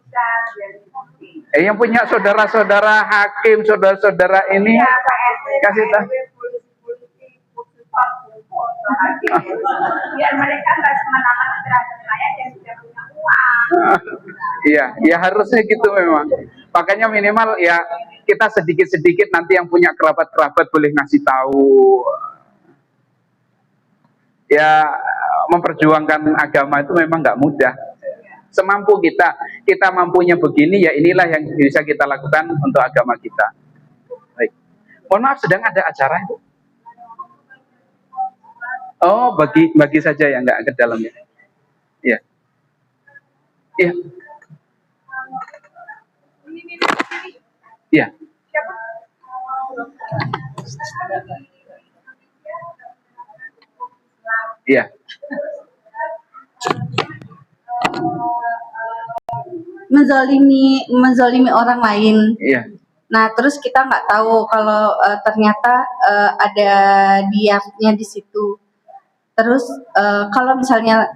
yang punya saudara-saudara hakim, saudara-saudara ini ya, kasih tahu. Biar mereka nggak semena-mena terhadap rakyat yang sudah punya uang. Iya, ya harusnya gitu memang. Makanya minimal ya kita sedikit-sedikit nanti yang punya kerabat-kerabat boleh ngasih tahu. Ya memperjuangkan agama itu memang nggak mudah. Semampu kita mampunya begini, ya inilah yang bisa kita lakukan untuk agama kita. Baik. Mohon maaf, sedang ada acara itu. Oh, bagi saja ya, nggak ke dalamnya. Iya. Iya. Iya. Iya. Menzolimi orang lain. Iya. Nah, terus kita nggak tahu kalau ternyata ada diatnya di situ. Terus kalau misalnya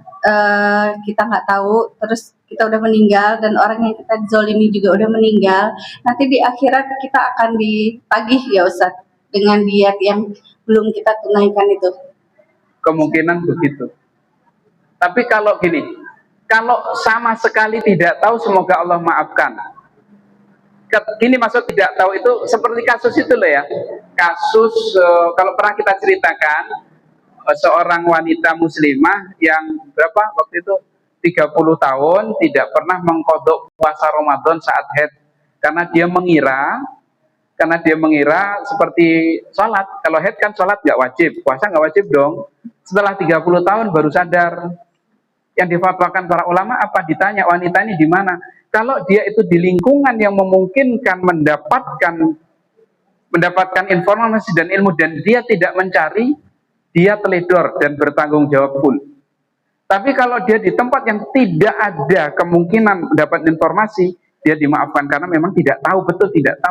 kita nggak tahu, terus kita udah meninggal dan orang yang kita zolimi juga udah meninggal, nanti di akhirat kita akan ditagih ya Ustadz dengan diat yang belum kita tunaikan itu. Kemungkinan begitu. Tapi kalau gini, kalau sama sekali tidak tahu, semoga Allah maafkan. Gini maksud tidak tahu itu seperti kasus itu loh ya. Kasus kalau pernah kita ceritakan, seorang wanita muslimah yang berapa waktu itu 30 tahun tidak pernah mengqadha puasa Ramadan saat haid karena dia mengira Karena dia mengira seperti sholat. Kalau haid kan sholat nggak wajib, puasa nggak wajib dong. Setelah 30 tahun baru sadar. Yang difatwakan para ulama apa? Ditanya wanita ini di mana? Kalau dia itu di lingkungan yang memungkinkan mendapatkan informasi dan ilmu dan dia tidak mencari, dia teledor dan bertanggung jawab full. Tapi kalau dia di tempat yang tidak ada kemungkinan mendapat informasi, dia dimaafkan karena memang tidak tahu, betul tidak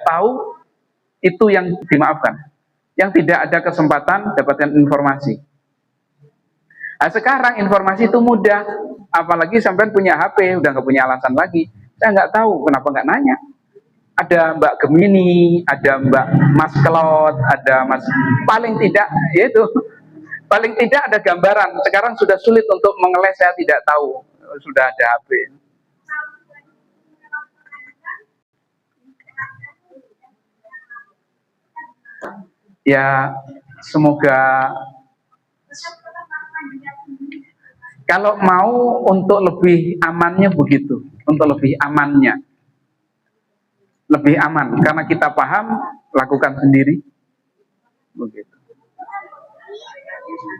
tahu itu yang dimaafkan. Yang tidak ada kesempatan dapatkan informasi. Nah, sekarang informasi itu mudah, apalagi sampai punya HP, udah nggak punya alasan lagi. Saya nggak tahu kenapa nggak nanya. Ada Mbak Gemini, ada Mbak Mas Kelot, ada Mas, paling tidak yaitu paling tidak ada gambaran. Sekarang sudah sulit untuk mengeles, saya tidak tahu, sudah ada HP. Ya, semoga kalau mau untuk lebih amannya begitu, untuk lebih amannya. Lebih aman karena kita paham, lakukan sendiri begitu.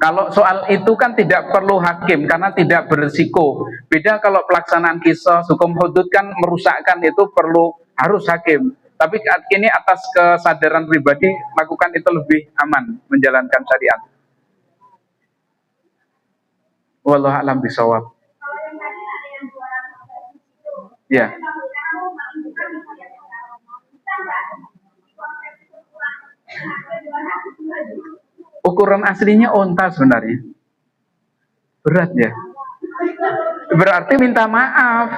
Kalau soal itu kan tidak perlu hakim karena tidak berisiko. Beda kalau pelaksanaan kisah hukum hudud kan merusakkan, itu harus hakim. Tapi ini atas kesadaran pribadi lakukan itu lebih aman menjalankan syariat. Wallahu a'lam bishawab. Ya. Ukuran aslinya onta sebenarnya. Berat ya. Berarti minta maaf.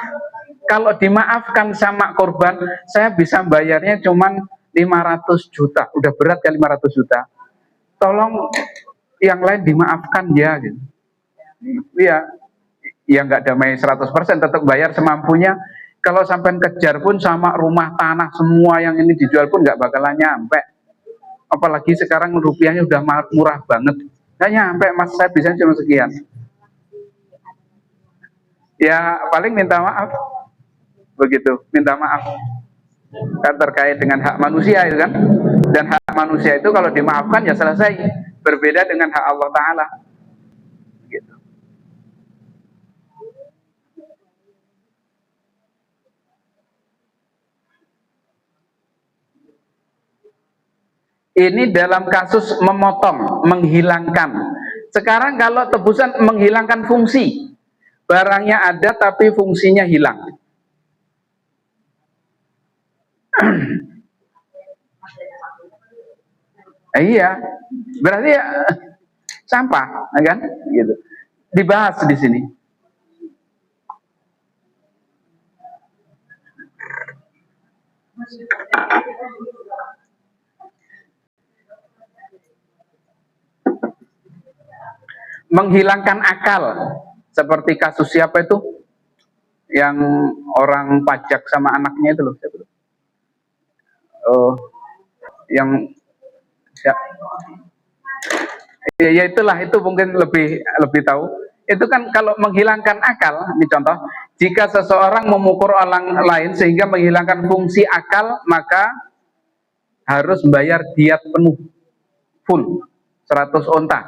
Kalau dimaafkan sama korban, saya bisa bayarnya cuman 500 juta. Udah berat ya 500 juta. Tolong yang lain dimaafkan ya gitu. Iya. Ya nggak damai 100%, tetap bayar semampunya. Kalau sampai kejar pun sama rumah tanah semua yang ini dijual pun nggak bakalan nyampe. Apalagi sekarang rupiahnya udah murah banget. Nggak nyampe mas, saya bisa cuma sekian. Ya paling minta maaf. Begitu, minta maaf. Kan terkait dengan hak manusia itu kan. Dan hak manusia itu kalau dimaafkan ya selesai. Berbeda dengan hak Allah Ta'ala. Gitu. Ini dalam kasus memotong, menghilangkan. Sekarang kalau tebusan menghilangkan fungsi, barangnya ada tapi fungsinya hilang. Iya, berarti ya sampah, kan? Gitu. Dibahas di sini. Menghilangkan akal, seperti kasus siapa itu yang orang pajak sama anaknya itu loh, yang ya itulah, itu mungkin lebih tahu. Itu kan kalau menghilangkan akal, ini contoh, jika seseorang memukul orang lain sehingga menghilangkan fungsi akal, maka harus membayar diat penuh, full, 100 onta.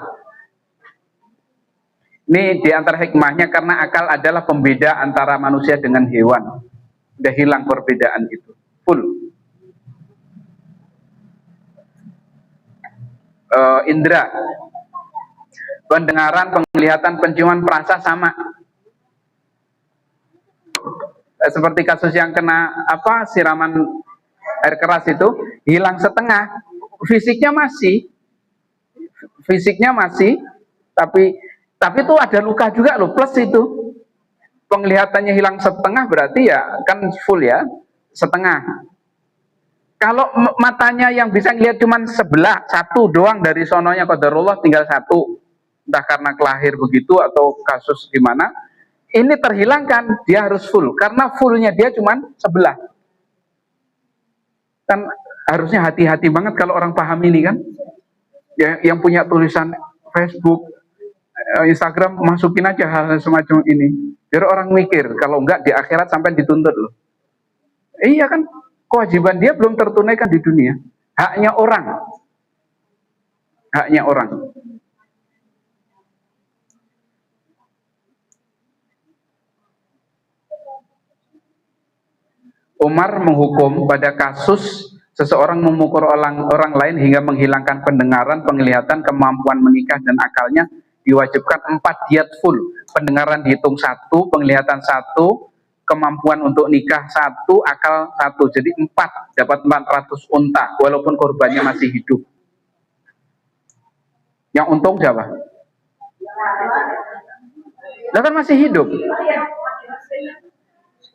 Ini diantara hikmahnya karena akal adalah pembeda antara manusia dengan hewan. Udah hilang perbedaan itu, full. Indra, pendengaran, penglihatan, penciuman, perasa sama. Seperti kasus yang kena siraman air keras itu, hilang setengah, fisiknya masih, tapi itu ada luka juga loh, plus itu. Penglihatannya hilang setengah berarti ya kan full ya, setengah. Kalau matanya yang bisa lihat cuma sebelah, satu doang dari sononya qadarullah, tinggal satu, entah karena kelahir begitu atau kasus gimana, ini terhilangkan, dia harus full, karena fullnya dia cuma sebelah. Kan harusnya hati-hati banget kalau orang paham ini kan, ya, yang punya tulisan Facebook, Instagram, masukin aja hal semacam ini, biar orang mikir, kalau enggak di akhirat sampai dituntut loh. Iya kan, kewajiban dia belum tertunaikan di dunia. Haknya orang. Haknya orang. Umar menghukum pada kasus seseorang memukul orang lain hingga menghilangkan pendengaran, penglihatan, kemampuan menikah dan akalnya, diwajibkan 4 diat full. Pendengaran dihitung 1, penglihatan 1, kemampuan untuk nikah 1, akal 1. Jadi 4, dapat 400 unta walaupun korbannya masih hidup. Yang untung siapa? Dia kan masih hidup.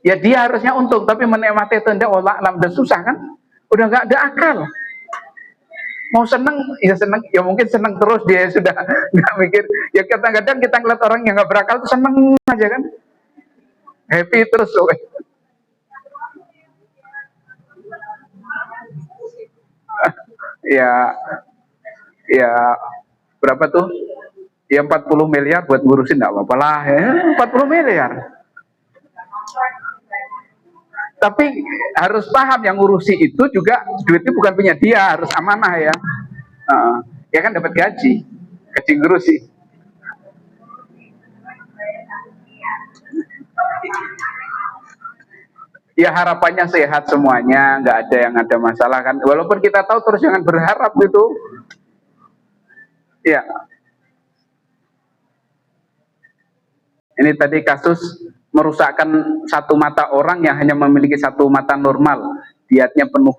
Ya dia harusnya untung, tapi menikmati itu tidak, Allah alam, udah susah kan, udah nggak ada akal. Mau seneng ya seneng, ya mungkin seneng terus dia sudah nggak mikir. Ya kadang-kadang kita ngeliat orang yang nggak berakal itu seneng aja kan, happy terus. Ya, ya berapa tuh? Ya 40 miliar buat ngurusin nggak apa-apa lah ya, 40 miliar. Tapi harus paham yang ngurusi itu juga duitnya bukan punya dia, harus amanah ya. Ya kan dapat gaji ngurusi. Ya harapannya sehat semuanya, nggak ada yang ada masalah kan. Walaupun kita tahu, terus jangan berharap gitu. Ya. Ini tadi kasus merusakkan satu mata orang yang hanya memiliki satu mata normal, diatnya penuh.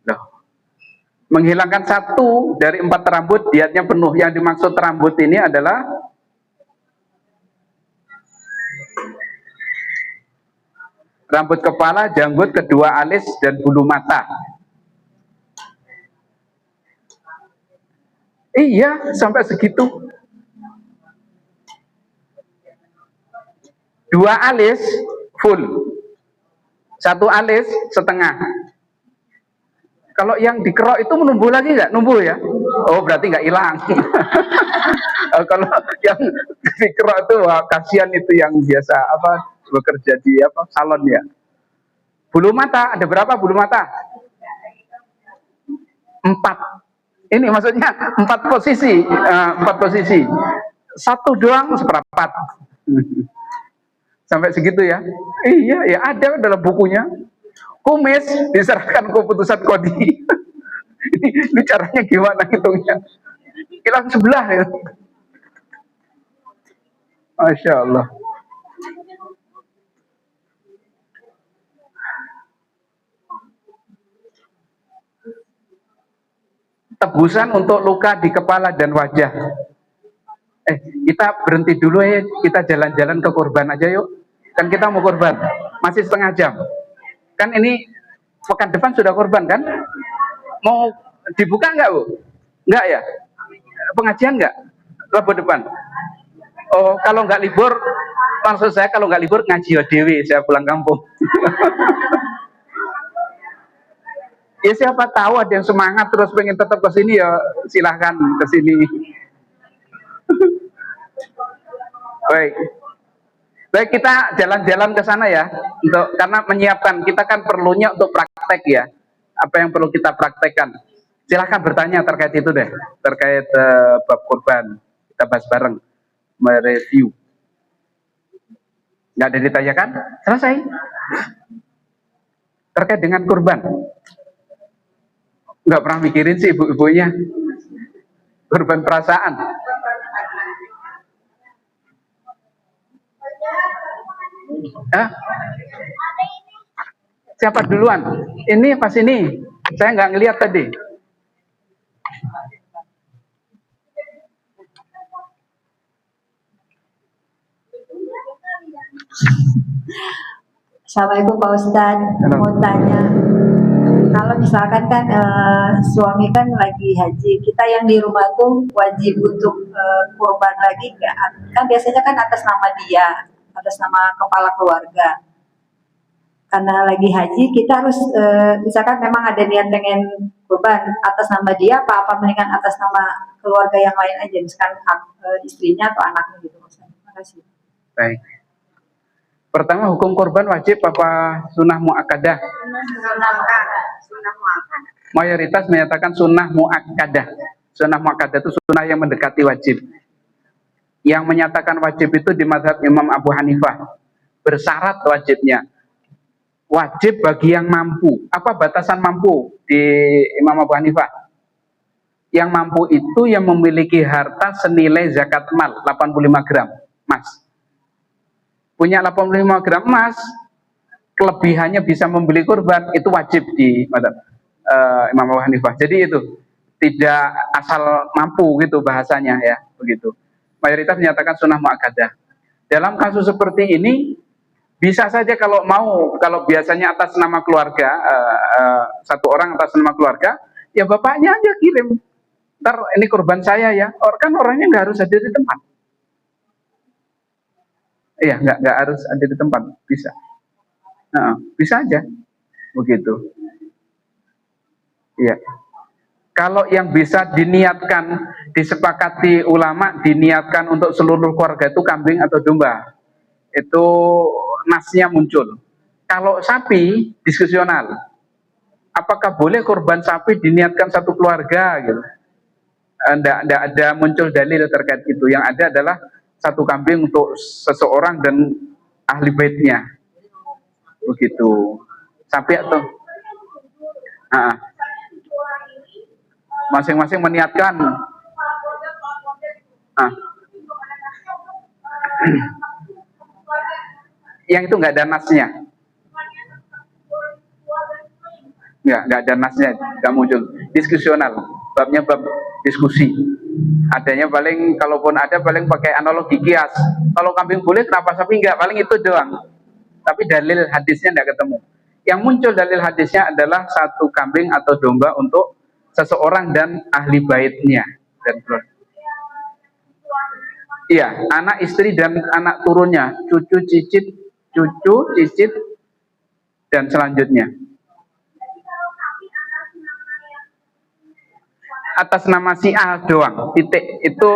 Loh. Menghilangkan 1 dari 4 rambut, diatnya penuh. Yang dimaksud rambut ini adalah rambut kepala, janggut, kedua alis, dan bulu mata. Iya, sampai segitu. 2 alis full, 1 alis setengah. Kalau yang dikerok itu menumbuh lagi nggak? Numbuh ya? Oh berarti nggak hilang. Kalau yang dikerok itu, wah, kasihan itu yang biasa bekerja di salon ya. Bulu mata, ada berapa bulu mata? 4. Ini maksudnya 4 posisi, 4 posisi. 1 doang seperempat. Sampai segitu ya. Iya, ya ada dalam bukunya. Kumis diserahkan keputusan Kodi. ini caranya gimana hitungnya? Hilang sebelah ya. Masya Allah. Tebusan untuk luka di kepala dan wajah. Kita berhenti dulu ya, kita jalan-jalan ke kurban aja yuk. Kan kita mau kurban, masih setengah jam. Kan ini pekan depan sudah kurban kan? Mau dibuka nggak Bu? Nggak ya? Pengajian nggak? Rabu depan? Oh kalau nggak libur, maksud saya kalau nggak libur ngaji dewi, saya pulang kampung. Ya siapa tahu ada yang semangat terus pengen tetap ke sini, ya silahkan ke sini. Baik, kita jalan-jalan ke sana ya, karena menyiapkan, kita kan perlunya untuk praktek ya, apa yang perlu kita praktekkan. Silahkan bertanya terkait itu deh, terkait bab kurban, kita bahas bareng, mereview. Nggak ada ditanyakan? Selesai. Terkait dengan kurban, nggak pernah mikirin sih ibu-ibunya, kurban perasaan. Siapa duluan? Ini pas ini. Saya nggak ngelihat tadi. Assalamualaikum Pak Ustadz. Mau tanya, kalau misalkan kan suami kan lagi haji, kita yang di rumah tuh wajib untuk kurban lagi nggak? Kan biasanya kan atas nama dia, atas nama kepala keluarga. Karena lagi haji kita harus misalkan memang ada niat pengen kurban atas nama dia, apa mendingan atas nama keluarga yang lain aja, misalkan istrinya atau anaknya gitu. Terima kasih. Baik. Pertama, hukum korban wajib apa sunnah muakkadah? Sunnah muakkad. Mayoritas menyatakan sunnah muakkadah. Sunnah muakkadah itu sunnah yang mendekati wajib. Yang menyatakan wajib itu di mazhab Imam Abu Hanifah. Bersyarat wajibnya. Wajib bagi yang mampu. Apa batasan mampu di Imam Abu Hanifah? Yang mampu itu yang memiliki harta senilai zakat mal 85 gram emas. Punya 85 gram emas, kelebihannya bisa membeli kurban, itu wajib di Imam Abu Hanifah. Jadi itu tidak asal mampu gitu bahasanya ya, begitu. Mayoritas menyatakan sunnah muakkadah. Dalam kasus seperti ini bisa saja kalau mau, kalau biasanya atas nama keluarga, satu orang atas nama keluarga, ya bapaknya aja kirim. Ntar ini korban saya ya, kan orangnya nggak harus hadir di tempat. Iya, nggak harus hadir di tempat, bisa. Bisa aja, begitu. Iya. Kalau yang bisa diniatkan, disepakati ulama, diniatkan untuk seluruh keluarga itu kambing atau domba, itu nasnya muncul. Kalau sapi, diskusional. Apakah boleh korban sapi diniatkan satu keluarga gitu? Tidak ada muncul dalil terkait itu. Yang ada adalah satu kambing untuk seseorang dan ahli baitnya, begitu. Sapi atau masing-masing meniatkan. Yang itu nggak ada nasnya, nggak ada nasnya, nggak muncul. Diskusional, babnya bab diskusi. Adanya paling, kalaupun ada paling pakai analogi kias. Kalau kambing boleh, kenapa sapi enggak? Paling itu doang. Tapi dalil hadisnya enggak ketemu. Yang muncul dalil hadisnya adalah satu kambing atau domba untuk seseorang dan ahli baitnya. Dan iya, anak istri dan anak turunnya, cucu, cicit, dan selanjutnya. Atas nama si A doang, titik itu,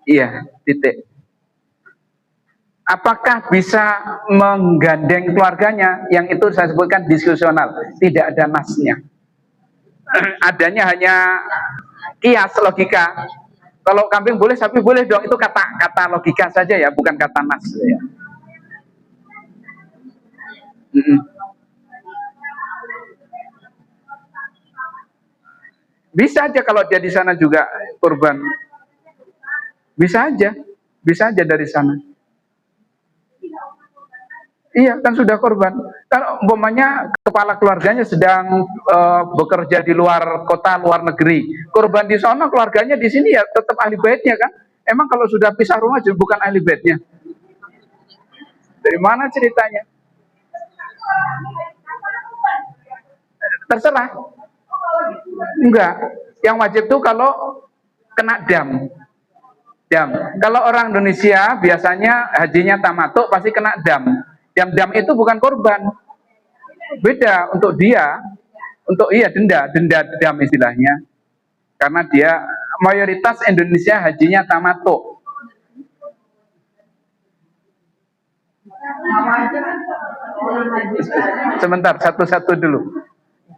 iya, titik. Apakah bisa menggandeng keluarganya? Yang itu saya sebutkan diskusional, tidak ada nasnya. Adanya hanya kias, logika. Kalau kambing boleh, sapi boleh dong, itu kata logika saja ya, bukan kata nas ya. Bisa aja kalau dia di sana juga korban. Bisa aja dari sana. Iya, kan sudah korban. Kalau umpamanya kepala keluarganya sedang bekerja di luar kota, luar negeri, korban di sana, keluarganya di sini ya tetap ahli baitnya kan? Emang kalau sudah pisah rumah jadi bukan ahli baitnya? Dari mana ceritanya? Terserah. Enggak. Yang wajib tuh kalau kena dam. Kalau orang Indonesia biasanya hajinya tamatuk pasti kena dam. Dam itu bukan korban. Beda untuk dia, denda dam istilahnya. Karena dia mayoritas Indonesia hajinya tamatuk. Sebentar, satu-satu dulu.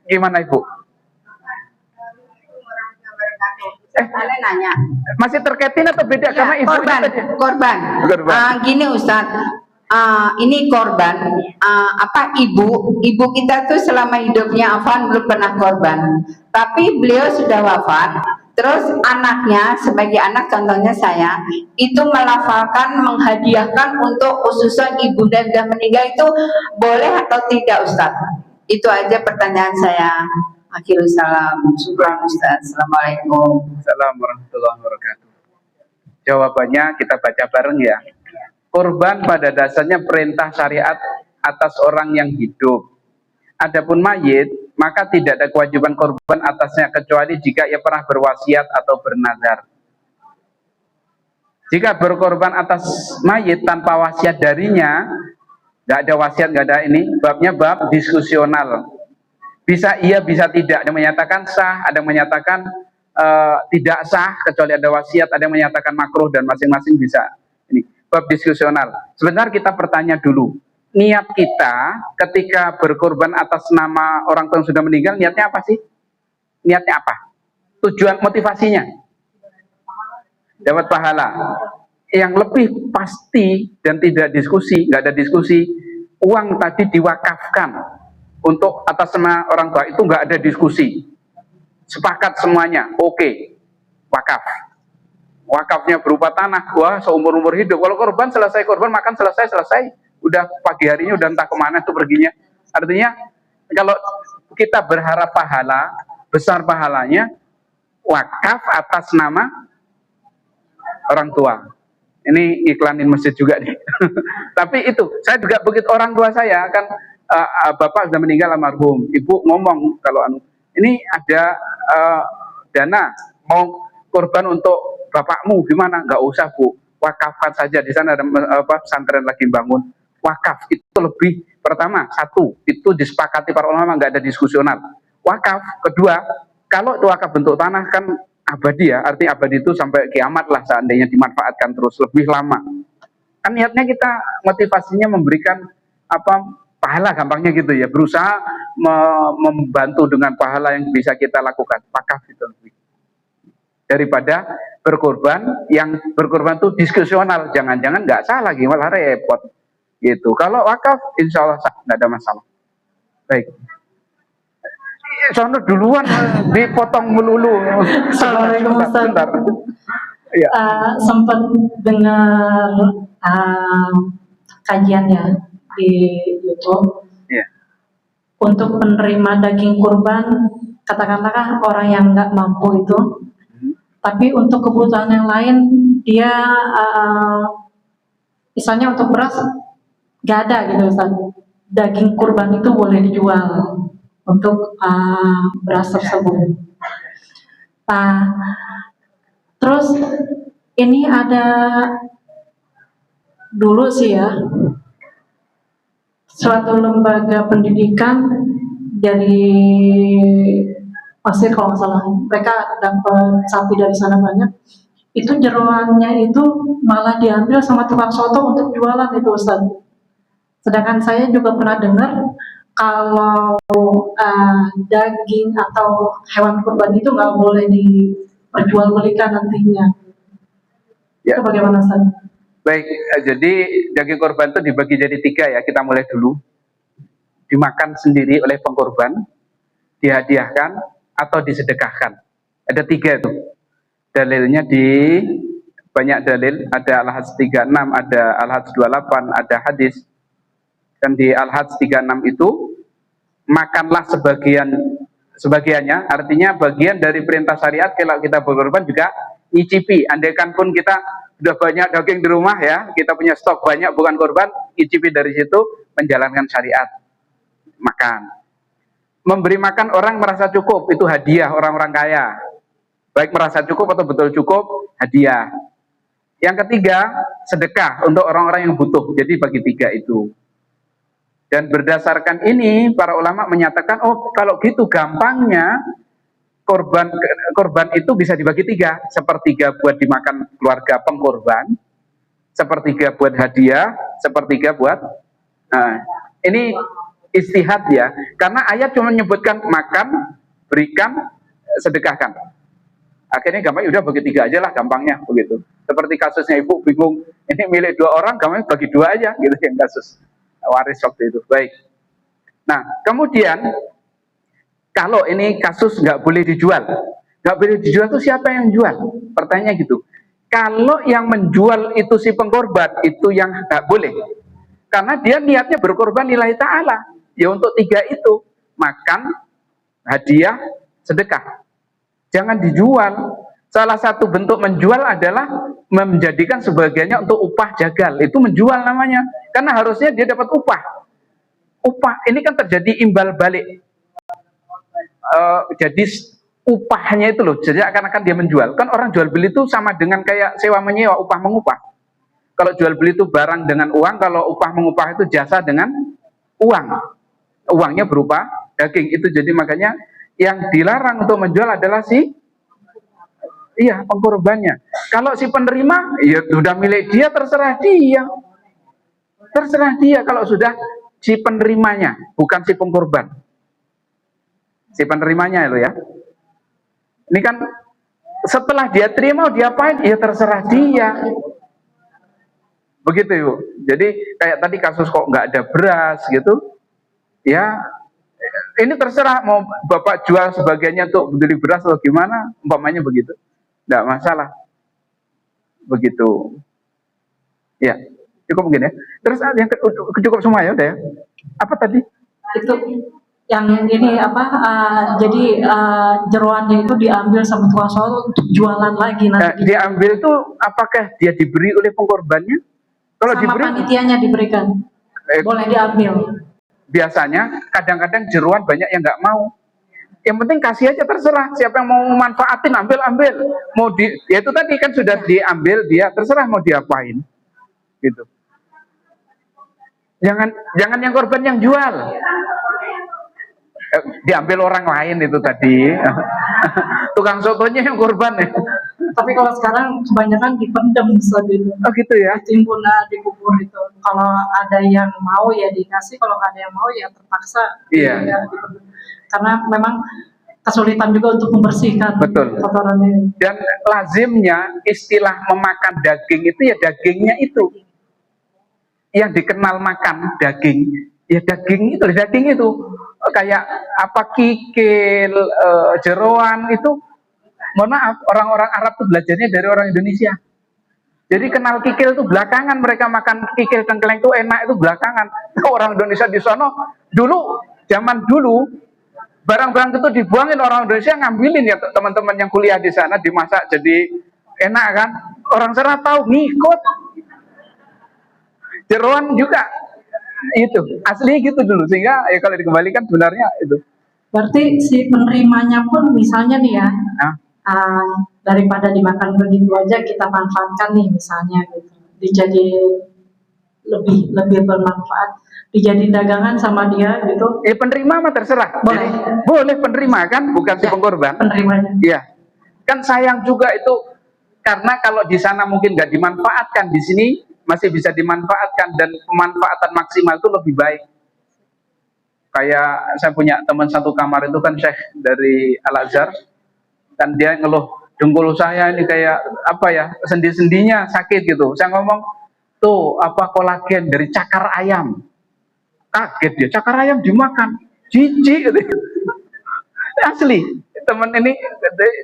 Gimana Ibu? Nanya. Masih terkaitin atau beda? Ya, karena Ibu korban. Gini Ustadz, ini korban. Ibu kita tuh selama hidupnya Afan belum pernah korban. Tapi beliau sudah wafat. Terus anaknya, sebagai anak contohnya saya, itu melafalkan, menghadiahkan untuk khususan ibu dan sudah meninggal, itu boleh atau tidak Ustadz? Itu aja pertanyaan saya. Akhirul salam. Syukran Ustaz. Assalamualaikum. Assalamualaikum warahmatullahi wabarakatuh. Jawabannya kita baca bareng ya. Kurban pada dasarnya perintah syariat atas orang yang hidup. Adapun mayit, maka tidak ada kewajiban korban atasnya kecuali jika ia pernah berwasiat atau bernazar. Jika berkorban atas mayit tanpa wasiat darinya, nggak ada wasiat, nggak ada ini, babnya bab diskusional. Bisa iya, bisa tidak. Ada yang menyatakan sah, ada yang menyatakan tidak sah kecuali ada wasiat, ada yang menyatakan makruh, dan masing-masing bisa. Ini bab diskusional. Sebentar kita bertanya dulu, niat kita ketika berkorban atas nama orang tua yang sudah meninggal, niatnya apa sih? Niatnya apa? Tujuan motivasinya? Dapat pahala. Yang lebih pasti dan tidak diskusi, nggak ada diskusi, uang tadi diwakafkan untuk atas nama orang tua, itu nggak ada diskusi. Sepakat semuanya, oke, wakaf. Wakafnya berupa tanah, wah seumur-umur hidup. Kalau korban selesai korban, makan selesai, udah pagi harinya udah entah kemana tuh perginya. Artinya kalau kita berharap pahala, besar pahalanya, wakaf atas nama orang tua. Ini iklanin masjid juga nih. Tapi itu, saya juga begitu, orang tua saya kan bapak sudah meninggal almarhum, ibu ngomong kalau ini ada dana mau korban untuk bapakmu, gimana? Nggak usah bu, wakafkan saja, di sana ada pesantren lagi bangun. Wakaf itu lebih, pertama, satu, itu disepakati para ulama, nggak ada diskusional. Wakaf, kedua, kalau itu wakaf bentuk tanah kan abadi ya, artinya abadi itu sampai kiamat lah seandainya dimanfaatkan terus lebih lama. Kan niatnya kita motivasinya memberikan pahala, gampangnya gitu ya, berusaha membantu dengan pahala yang bisa kita lakukan. Wakaf itu lebih daripada berkorban, yang berkorban itu diskusional, jangan-jangan nggak sah lagi, malah repot gitu. Kalau wakaf insya Allah sah, nggak ada masalah. Baik, sono duluan dipotong melulu. Assalamualaikum Ustaz. Ya. Sempat dengar kajiannya di YouTube. Ya. Untuk penerima daging kurban, katakanlah orang yang nggak mampu itu, tapi untuk kebutuhan yang lain dia misalnya untuk beras nggak ada gitu Ustaz. Daging kurban itu boleh dijual untuk beras tersebut. Terus ini ada dulu sih ya, suatu lembaga pendidikan dari Mesir kalau nggak salah, mereka dapat sapi dari sana banyak. Itu jeroannya itu malah diambil sama tukang soto untuk jualan itu Ustaz. Sedangkan saya juga pernah dengar kalau daging atau hewan kurban itu nggak boleh diperjualbelikan nantinya. Ya. Itu bagaimana Ustaz? Baik, jadi daging korban itu dibagi jadi 3 ya, kita mulai dulu. Dimakan sendiri oleh pengkorban, dihadiahkan, atau disedekahkan. Ada 3 itu. Dalilnya di banyak dalil, ada Al-Hajj 36, ada Al-Hajj 28, ada hadis. Dan di Al-Hajj 36 itu, makanlah sebagiannya, artinya bagian dari perintah syariat kalau kita berkorban juga nyicipi. Andaikan pun kita sudah banyak daging di rumah ya, kita punya stok banyak bukan korban, nyicipi dari situ, menjalankan syariat, makan. Memberi makan orang merasa cukup, itu hadiah orang-orang kaya. Baik merasa cukup atau betul cukup, hadiah. Yang ketiga, sedekah untuk orang-orang yang butuh. Jadi bagi 3 itu. Dan berdasarkan ini, para ulama menyatakan, oh kalau gitu gampangnya, korban itu bisa dibagi 3. Sepertiga buat dimakan keluarga pengkorban, sepertiga buat hadiah, sepertiga buat... ini istihad ya, karena ayat cuma menyebutkan makan, berikan, sedekahkan. Akhirnya gampang, udah bagi 3 aja lah gampangnya begitu. Seperti kasusnya ibu bingung, ini milik 2 orang, gampang bagi 2 aja gitu yang kasus waris waktu itu. Baik. Nah, kemudian kalau ini kasus nggak boleh dijual itu siapa yang jual? Pertanyaannya gitu. Kalau yang menjual itu si pengkorban, itu yang nggak boleh. Karena dia niatnya berkorban lillahi ta'ala. Ya untuk 3 itu, makan, hadiah, sedekah. Jangan dijual. Salah satu bentuk menjual adalah menjadikan sebagiannya untuk upah jagal. Itu menjual namanya. Karena harusnya dia dapat upah. Upah ini kan terjadi imbal balik. Jadi upahnya itu loh, jadi akan dia menjual. Kan orang jual beli itu sama dengan kayak sewa menyewa, upah mengupah. Kalau jual beli itu barang dengan uang, kalau upah mengupah itu jasa dengan uang. Uangnya berupa daging. Itu jadi makanya yang dilarang untuk menjual adalah pengkorbannya. Kalau si penerima, ya sudah milik dia, terserah dia. Terserah dia kalau sudah si penerimanya, bukan si pengkorban. Si penerimanya itu ya. Ini kan setelah dia terima, dia apain? Ya terserah dia. Begitu Ibu. Jadi kayak tadi kasus kok nggak ada beras gitu, ya ini terserah mau Bapak jual sebagiannya untuk beli beras atau gimana, umpamanya begitu, nggak masalah. Begitu. Ya, cukup mungkin ya. Terus yang cukup semua ya udah ya. Apa tadi? Itu yang ini apa? Jadi jeroannya itu diambil sama tukang soal untuk jualan lagi nanti. Diambil tuh apakah dia diberi oleh pengkorbannya? Kalau Sama diberi, panitianya diberikan. Boleh diambil. biasanya kadang-kadang jeroan banyak yang nggak mau. Yang penting kasih aja, terserah siapa yang mau manfaatin, ambil. Mau ya itu tadi kan sudah diambil, dia terserah mau diapain gitu. Jangan yang korban yang jual, diambil orang lain itu tadi. Tukang sotonya yang korban ya. Tapi kalau sekarang kebanyakan dipendam gitu. Oh gitu ya. Ditimbun, dikubur itu. Kalau ada yang mau ya dikasih, kalau nggak ada yang mau ya terpaksa. Iya. Ya, karena memang kesulitan juga untuk membersihkan kotorannya. Dan lazimnya istilah memakan daging itu ya dagingnya itu. Yang dikenal makan daging, ya daging itu. Kayak apa kikil, jeroan itu. Mohon maaf, orang-orang Arab itu belajarnya dari orang Indonesia. Jadi kenal kikil itu belakangan, mereka makan kikil cengkleng itu enak itu belakangan. Orang Indonesia di sana zaman dulu barang-barang itu dibuangin, orang Indonesia ngambilin ya teman-teman yang kuliah di sana, dimasak jadi enak kan. Orang sana tahu ngikut. Jeroan juga itu asli gitu dulu, sehingga ya kalau dikembalikan sebenarnya itu. Berarti si penerimanya pun misalnya nih ya. Daripada dimakan begitu aja kita manfaatkan nih misalnya gitu, dijadi lebih bermanfaat, dijadiin dagangan sama dia gitu. Penerima mah terserah. Boleh. Jadi, boleh penerima kan, bukan si pengkorban. Penerimanya. Iya. Kan sayang juga itu, karena kalau di sana mungkin nggak dimanfaatkan, di sini masih bisa dimanfaatkan dan pemanfaatan maksimal itu lebih baik. Kayak saya punya teman satu kamar itu kan Syekh dari Al-Azhar. Dan dia ngeluh, dengkul saya ini kayak apa ya, sendi-sendinya sakit gitu. Saya ngomong, tuh apa kolagen dari cakar ayam. Kaget dia, cakar ayam dimakan, jijik gitu. Asli, teman ini,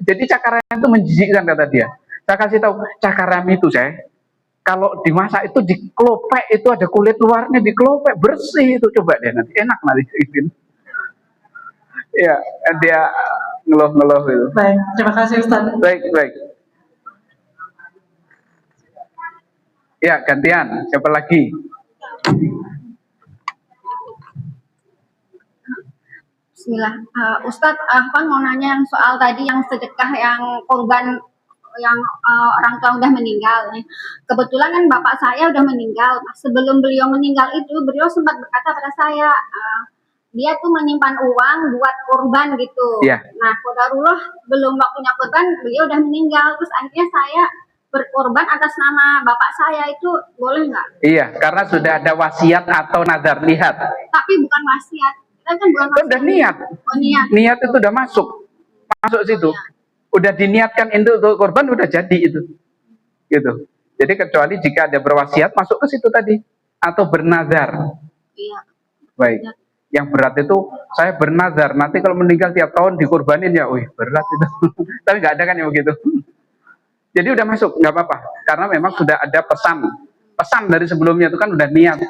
jadi cakar ayam itu menjijikkan kata dia. Saya kasih tahu, cakar ayam itu kalau dimasak itu dikelopek, itu ada kulit luarnya dikelopek, bersih itu, coba deh nanti, enak nanti gitu. Ya, dia ngeluh itu. Baik, terima kasih Ustaz. Baik. Ya, gantian. Siapa lagi? Bismillah. Ustadz, kan mau nanya yang soal tadi yang sedekah yang korban yang orang tua udah meninggal nih. Kebetulan kan bapak saya udah meninggal. Sebelum beliau meninggal itu, beliau sempat berkata pada saya, dia tuh menyimpan uang buat korban gitu. Yeah. Nah, qadarullah belum waktunya korban, beliau udah meninggal. Terus akhirnya saya berkorban atas nama bapak saya, itu boleh nggak? Iya, karena sudah ada wasiat atau nazar. Lihat. Tapi bukan wasiat. Kita kan bukan wasiat. Udah niat. Oh, niat. Niat itu udah masuk situ. Ya. Udah diniatkan untuk korban, udah jadi itu. Gitu. Jadi kecuali jika ada berwasiat masuk ke situ tadi atau bernazar. Iya. Baik. Ya. Yang berat itu saya bernazar nanti kalau meninggal tiap tahun dikorbanin ya, wih berat itu. Tapi nggak ada kan yang begitu. Jadi udah masuk, nggak apa-apa, karena memang sudah ada pesan dari sebelumnya itu kan udah niat.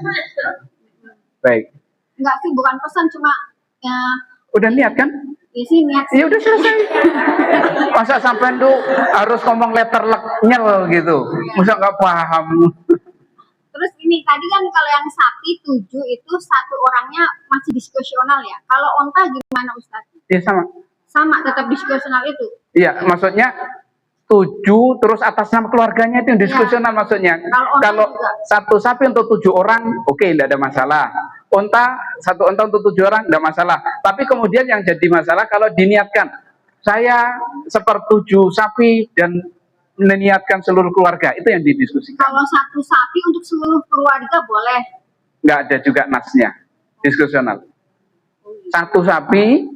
Baik. Enggak sih, bukan pesan, cuma ya. Udah niat kan? Iya sih niat. Ya udah selesai. Masa sampai tuh harus ngomong letter nyel gitu, masa nggak paham. Terus ini tadi kan kalau yang sapi 7 itu satu orangnya masih diskusional ya. Kalau onta gimana Ustaz? Iya sama. Sama, tetap diskusional itu. Iya, maksudnya 7 terus atas nama keluarganya itu yang diskusional ya. Maksudnya. Kalau satu sapi untuk 7 orang, oke, tidak ada masalah. Satu onta untuk 7 orang, tidak masalah. Tapi kemudian yang jadi masalah kalau diniatkan, saya 1/7 sapi dan meniatkan seluruh keluarga, itu yang didiskusikan. Kalau satu sapi untuk seluruh keluarga boleh. Nggak ada juga nasnya, diskusional. Satu sapi,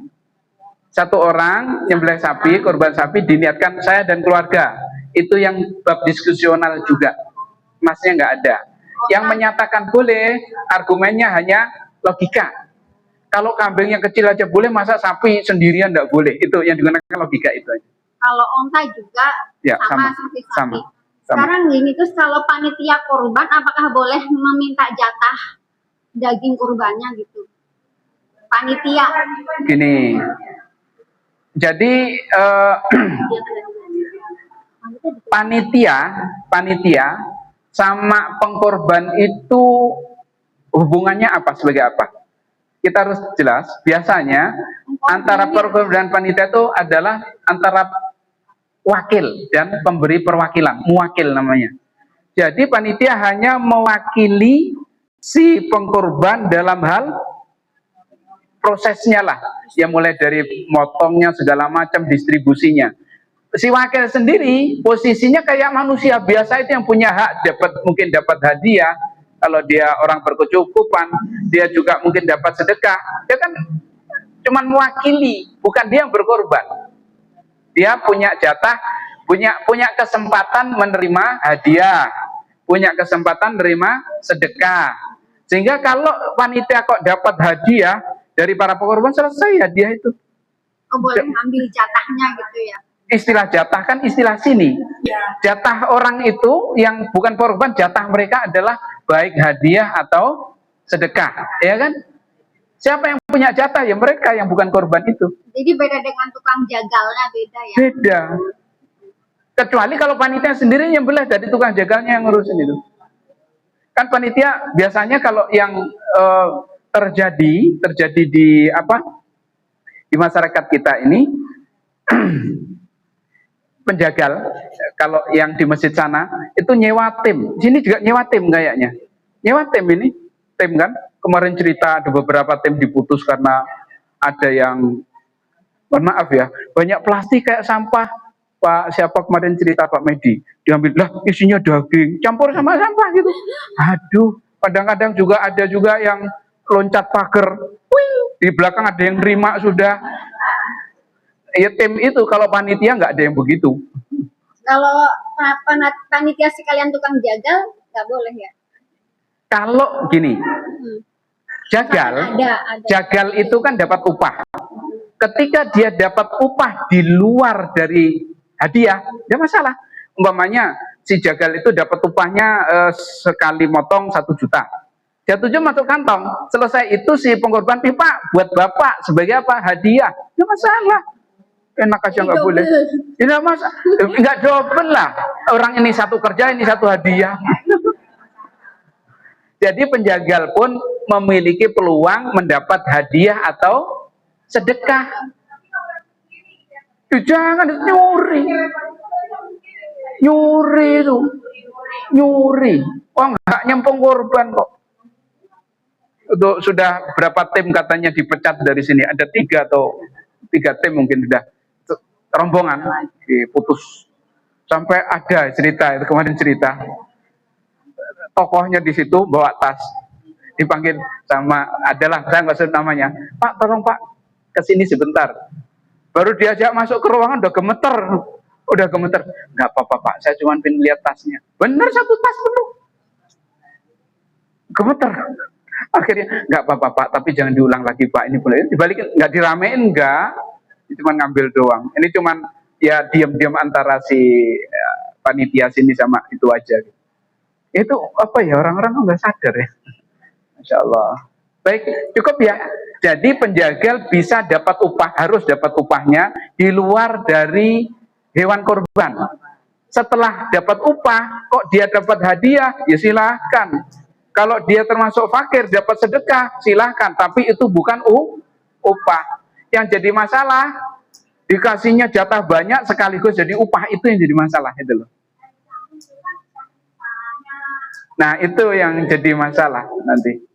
satu orang nyembelih sapi, korban sapi diniatkan saya dan keluarga. Itu yang bab diskusional juga. Nasnya nggak ada. Yang menyatakan boleh, argumennya hanya logika. Kalau kambing yang kecil aja boleh, masa sapi sendirian nggak boleh? Itu yang digunakan logika itu aja. Kalau onta juga Ya, sama sama. seperti sapi. Sama. Sekarang gini, terus kalau panitia korban apakah boleh meminta jatah daging kurbannya gitu? Panitia. Gini, jadi panitia sama pengkorban itu hubungannya apa sebagai apa? Kita harus jelas. Biasanya antara pengkorban dan panitia itu adalah antara wakil dan pemberi perwakilan, muwakil namanya. Jadi panitia hanya mewakili si pengkorban dalam hal prosesnya lah, ya mulai dari motongnya segala macam, distribusinya. Si wakil sendiri posisinya kayak manusia biasa itu yang punya hak, mungkin dapat hadiah. Kalau dia orang berkecukupan, dia juga mungkin dapat sedekah. Dia kan cuma mewakili, bukan dia yang berkorban. Dia punya jatah, punya kesempatan menerima hadiah, punya kesempatan menerima sedekah. Sehingga kalau panitia kok dapat hadiah dari para pengorban, selesai hadiah itu. Oh, boleh ambil jatahnya gitu ya? Istilah jatah kan istilah sini. Jatah orang itu yang bukan korban, jatah mereka adalah baik hadiah atau sedekah, ya kan? Siapa yang punya jatah? Ya mereka yang bukan korban itu. Jadi beda dengan tukang jagalnya, beda ya? Beda. Kecuali kalau panitia sendiri yang belah dari tukang jagalnya yang ngurusin itu. Kan panitia biasanya kalau yang terjadi di di masyarakat kita ini penjagal, kalau yang di masjid sana itu nyewa tim, sini juga nyewa tim kayaknya, nyewa tim ini, tim kan, kemarin cerita ada beberapa tim diputus karena ada yang, mohon maaf ya, banyak plastik kayak sampah. Pak siapa kemarin cerita, Pak Medi, diambil lah isinya daging, campur sama sampah gitu. Aduh, kadang-kadang juga ada juga yang loncat pagar, wing, di belakang ada yang nerima sudah. Ya tim itu, kalau panitia nggak ada yang begitu. Kalau panitia sekalian tukang jagal, nggak boleh ya? Kalau gini, jagal itu kan dapat upah. Ketika dia dapat upah di luar dari hadiah, dia masalah. Umpamanya si jagal itu dapat upahnya sekali motong 1 juta. Dia tujuh masuk kantong. Selesai itu si pengkorban, Pak, buat bapak sebagai apa? Hadiah. Dia masalah. Enak aja nggak boleh. Ini mas, nggak double lah. Orang ini satu kerja, ini satu hadiah. Jadi penjagal pun memiliki peluang mendapat hadiah atau sedekah. Jangan nyuri itu, nyuri. Oh nggak nyempong korban kok. Untuk sudah berapa tim katanya dipecat dari sini? Ada 3 atau 3 tim mungkin sudah rombongan diputus. Sampai ada cerita itu kemarin cerita, tokohnya di situ bawa tas, dipanggil sama adalah saya nggak sebut namanya, Pak tolong Pak kesini sebentar. Baru diajak masuk ke ruangan udah gemeter, nggak apa-apa Pak, saya cuma pengen lihat tasnya. Bener 1 tas penuh, gemeter. Akhirnya nggak apa-apa Pak, tapi jangan diulang lagi Pak, ini boleh dibalikin, nggak diramein, nggak. Cuma ngambil doang. Ini cuman ya diam-diam antara si panitia sini sama itu aja. Itu apa ya, orang-orang nggak sadar ya. Masya Allah. Baik, cukup ya. Jadi penjagal bisa dapat upah, harus dapat upahnya di luar dari hewan korban. Setelah dapat upah, kok dia dapat hadiah, ya silahkan. Kalau dia termasuk fakir, dapat sedekah, silahkan. Tapi itu bukan upah. Yang jadi masalah, dikasihnya jatah banyak sekaligus jadi upah, itu yang jadi masalah itu loh. Nah itu yang jadi masalah nanti,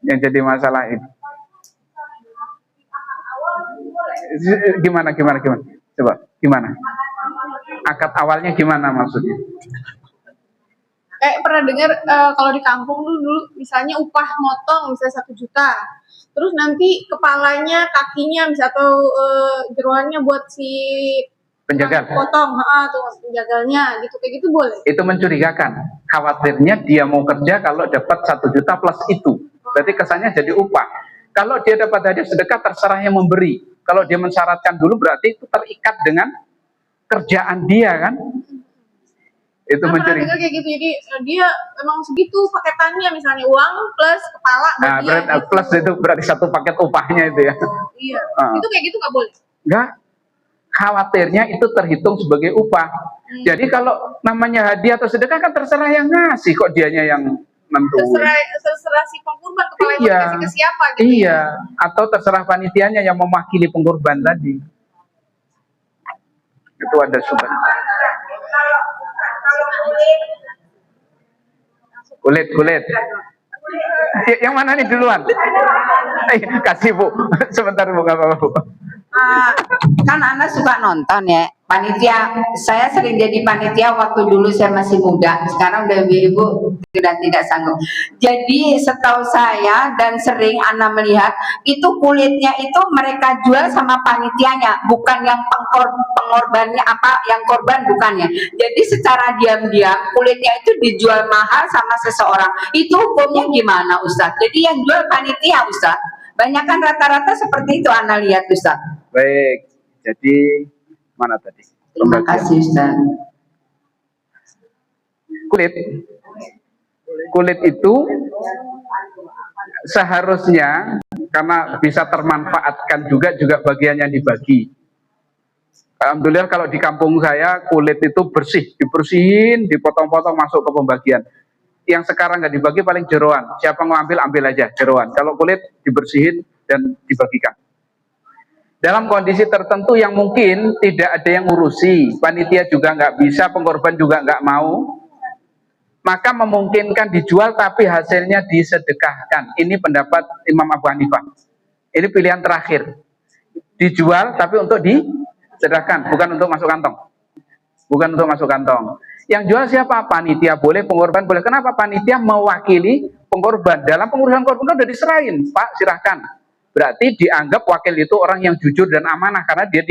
yang jadi masalah itu. Gimana? Coba gimana? akad awalnya gimana maksudnya? Kayak pernah dengar kalau di kampung dulu misalnya upah motong misalnya 1 juta, terus nanti kepalanya, kakinya misalnya atau jeroannya buat si Penjagal. potong, tuh penjagalnya gitu, kayak gitu boleh. Itu mencurigakan. Khawatirnya dia mau kerja kalau dapat 1 juta plus itu, berarti kesannya jadi upah. Kalau dia dapat hadiah sedekah terserah yang memberi. Kalau dia mensyaratkan dulu berarti itu terikat dengan kerjaan dia kan? Itu Pernah mencuri. dengar kayak gitu, jadi dia emang segitu paketannya, misalnya uang plus kepala Nah, bagian berarti plus itu berarti 1 paket upahnya itu ya. Iya, Ah. itu kayak gitu nggak boleh. Enggak. Khawatirnya itu terhitung sebagai upah. Jadi kalau namanya hadiah atau sedekah kan terserah yang ngasih, kok dianya yang nentuin. Terserah si pengkurban kepala Iya. mau dikasih ke siapa gitu. Iya, atau terserah panitianya yang mewakili pengkorban tadi. Itu ada subhan. Kulit. Yang mana nih duluan? Kasih Bu. Sebentar Bu, nggak apa-apa Bu. Kan Ana suka nonton ya panitia. Saya sering jadi panitia waktu dulu saya masih muda. Sekarang udah ibu sudah tidak sanggup. Jadi setahu saya dan sering Ana melihat itu kulitnya itu mereka jual sama panitianya, bukan yang pengorbannya apa yang korban bukannya. Jadi secara diam-diam kulitnya itu dijual mahal sama seseorang. Itu hukumnya gimana Ustaz? Jadi yang jual panitia Ustaz. Banyak kan rata-rata seperti itu Ana lihat Ustaz. Baik, jadi mana tadi? Terima kasih Ustaz. Kulit itu seharusnya karena bisa termanfaatkan juga bagian yang dibagi. Alhamdulillah kalau di kampung saya kulit itu bersih, dibersihin, dipotong-potong masuk ke pembagian. Yang sekarang nggak dibagi paling jeroan. Siapa mau ambil aja jeroan. Kalau kulit dibersihin dan dibagikan. Dalam kondisi tertentu yang mungkin tidak ada yang ngurusi, panitia juga nggak bisa, pengkorban juga nggak mau, maka memungkinkan dijual tapi hasilnya disedekahkan. Ini pendapat Imam Abu Hanifah. Ini pilihan terakhir. Dijual tapi untuk disedekahkan, bukan untuk masuk kantong. Bukan untuk masuk kantong. Yang jual siapa? Panitia boleh, pengkorban boleh. Kenapa? Panitia mewakili pengkorban. Dalam pengurusan korban udah diserahin, Pak, silahkan. Berarti dianggap wakil itu orang yang jujur dan amanah karena dia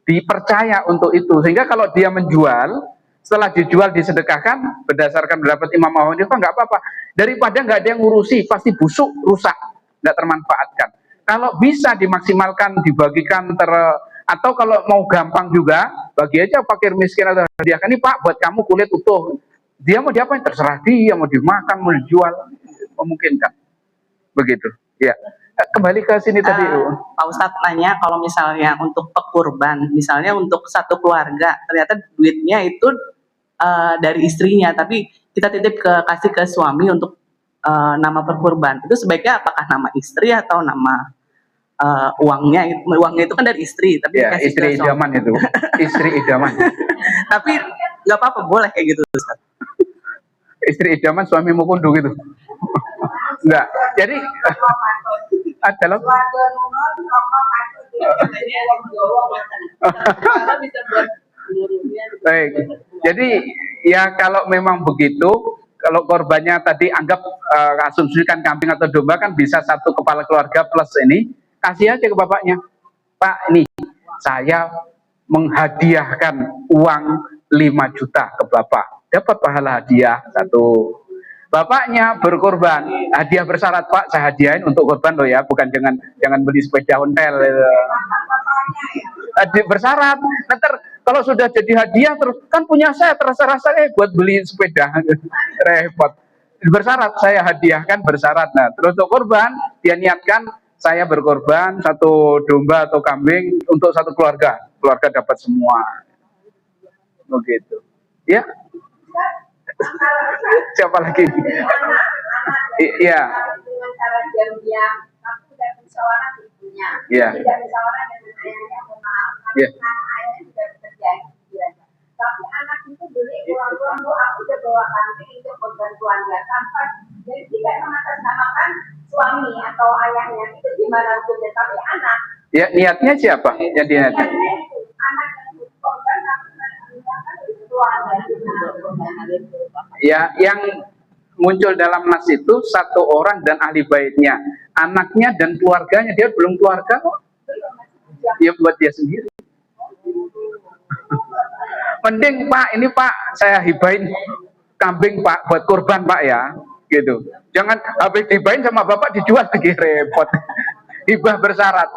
dipercaya untuk itu. Sehingga kalau dia menjual, setelah dijual disedekahkan berdasarkan pendapat Imam Abu Hanifah nggak apa-apa. Daripada nggak ada yang ngurusi, pasti busuk, rusak, nggak termanfaatkan. Kalau bisa dimaksimalkan, dibagikan atau kalau mau gampang juga, bagi aja fakir miskin atau hadiahkan ini Pak buat kamu kulit utuh. Dia mau diapain terserah dia, mau dimakan, mau dijual, memungkinkan. Begitu. Ya. Kembali ke sini tadi. Pak Ustadz nanya kalau misalnya untuk pekurban, misalnya untuk satu keluarga, ternyata duitnya itu dari istrinya, tapi kita titip kasih ke suami untuk nama perkurban. Itu sebaiknya apakah nama istri atau nama uangnya? Uangnya itu kan dari istri, tapi ya, dikasih istri ke suami. idaman itu. Istri idaman. Tapi nggak apa-apa, boleh kayak gitu Ustadz. Istri idaman suamimu kundu gitu. Enggak. Jadi adalah baik. Jadi ya kalau memang begitu, kalau korbannya tadi anggap asumsikan kambing atau domba kan bisa satu kepala keluarga plus ini, kasih aja ke bapaknya. Pak, ini saya menghadiahkan uang 5 juta ke bapak. Dapat pahala hadiah satu. Bapaknya berkorban, hadiah bersyarat Pak, saya hadiahin untuk korban loh ya, bukan jangan beli sepeda ontel. Bersyarat. Nanti kalau sudah jadi hadiah terus kan punya saya, terserah saya buat beli sepeda, repot. Bersyarat saya hadiahkan bersyarat. Nah terus untuk korban dia niatkan saya berkorban satu domba atau kambing untuk satu keluarga dapat semua. Begitu. Ya. Siapa lagi? Iya. Dengan cara diam-diam, aku sudah musyawarah ibunya. Iya. Tidak musyawarah dengan ayahnya, mohon maaf. Iya. Karena ayahnya tidak bekerja. Tapi anak itu beli uang-uang, aku udah bawa kambing untuk korban keluarga tanpa jadi tidak mengatasnamakan suami atau ayahnya. Itu gimana hukumnya? Tapi anak. Ya niatnya siapa? Yang niatnya? Anak yang korban tapi Ya, yang muncul dalam nas itu satu orang dan ahli baitnya, anaknya dan keluarganya. Dia belum keluarga kok, ya buat dia sendiri. Mending Pak, ini Pak saya hibain kambing Pak buat kurban Pak ya, gitu. Jangan habis dihibain sama bapak dijual lagi, repot. Hibah bersyarat.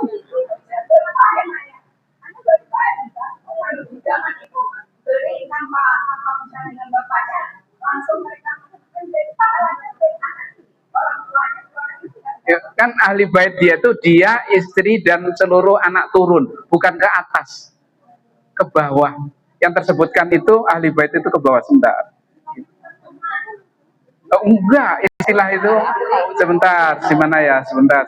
Ya, kan ahli bait dia tuh dia, istri dan seluruh anak turun, bukan ke atas, ke bawah. Yang tersebutkan itu ahli bait itu ke bawah sebentar. Oh, enggak, istilah itu sebentar, gimana ya? Sebentar.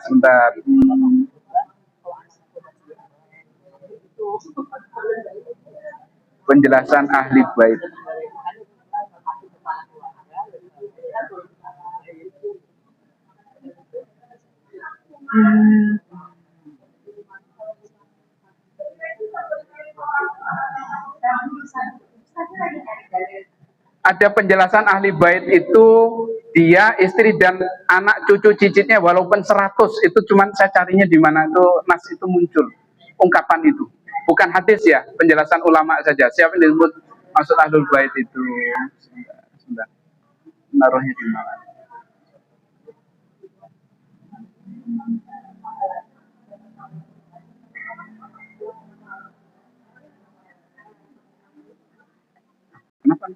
Penjelasan ahli bait. Ada penjelasan ahli bait itu dia, istri dan anak cucu cicitnya walaupun 100, itu cuman saya carinya di mana itu nas itu muncul ungkapan itu. Bukan hadis ya, penjelasan ulama saja. Siapa yang disebut maksud ahlul bait itu? Sebentar. Naruhnya di mana? Kenapa?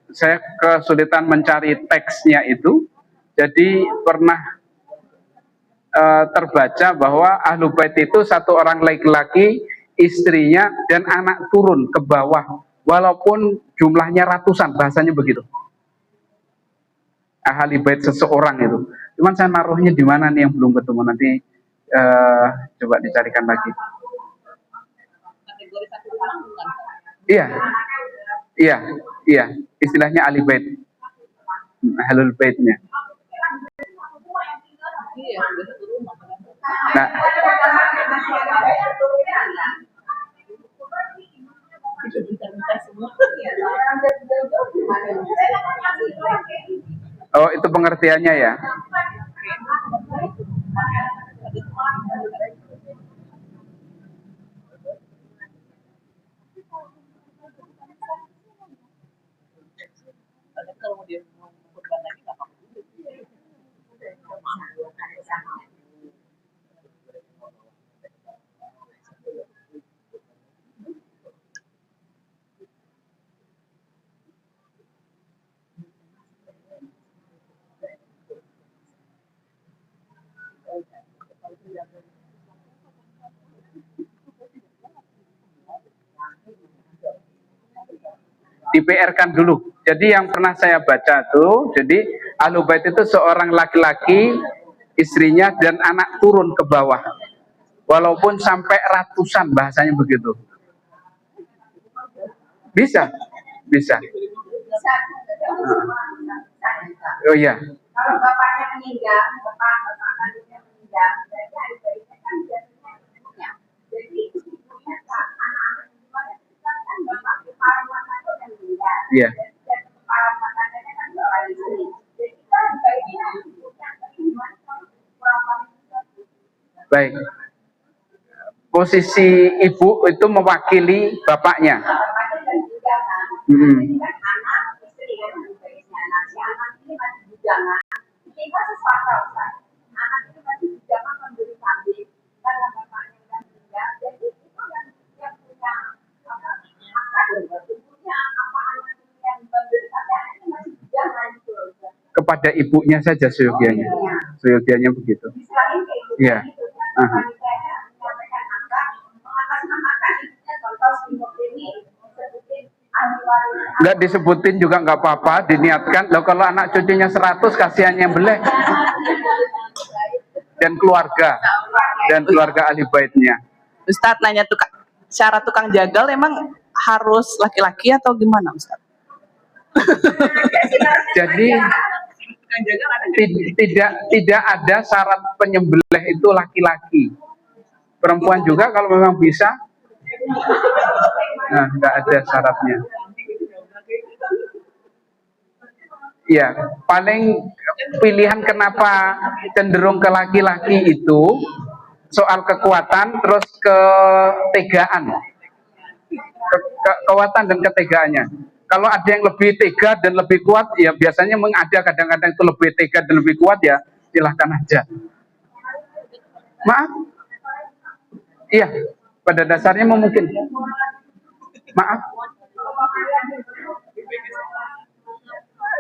Saya kesulitan mencari teksnya itu. Jadi pernah terbaca bahwa ahlu bait itu satu orang laki-laki, istrinya dan anak turun ke bawah, walaupun jumlahnya ratusan, bahasanya begitu. Ahli bait seseorang itu. Cuman saya naruhnya di mana nih yang belum ketemu, nanti coba dicarikan lagi. Iya, iya, istilahnya ahli bait, ahlul baitnya. Nah, oh itu pengertiannya ya. Di PR-kan dulu. Jadi yang pernah saya baca tuh, jadi ahlu bait itu seorang laki-laki, istrinya dan anak turun ke bawah, walaupun sampai ratusan, bahasanya begitu. Bisa. Oh iya. Kalau bapaknya meninggal, bapak kandungnya meninggal, berarti ahli baitnya kan biasanya jadi ibunya anak-anak semuanya kan bapak kepala rumah tangga yang meninggal. Iya. Dan kepala rumah tangganya kan bapak istri. Jadi kan baiknya ibunya gimana kalau Baik. Posisi ibu itu mewakili bapaknya. bapaknya dan juga kan. Jadi kan anak istri kan ahli baitnya. Nah si anak ini masih bujangan. Kita sepakat kan. Anak itu masih bujangan membeli kambing karena bapaknya udah meninggal. Jadi itu yang punya apa? Punya apa anaknya kepada ibunya saja seyogianya. Seyogianya begitu. Iya. Aha. Nggak disebutin juga nggak apa-apa, diniatkan. Loh, kalau anak cucunya 100 kasihan yang beleh. Dan keluarga ahli baitnya. Ustadz nanya syarat tukang jagal emang harus laki-laki atau gimana Ustadz? Jadi tidak ada syarat penyembelih itu laki-laki. Perempuan juga kalau memang bisa, nah nggak ada syaratnya. Ya, paling pilihan kenapa cenderung ke laki-laki itu soal kekuatan, terus ketegaan, kekuatan dan ketegaannya. Kalau ada yang lebih tega dan lebih kuat, ya biasanya ada kadang-kadang itu lebih tega dan lebih kuat, ya silahkan aja. Maaf, iya, pada dasarnya memungkinkan. Maaf.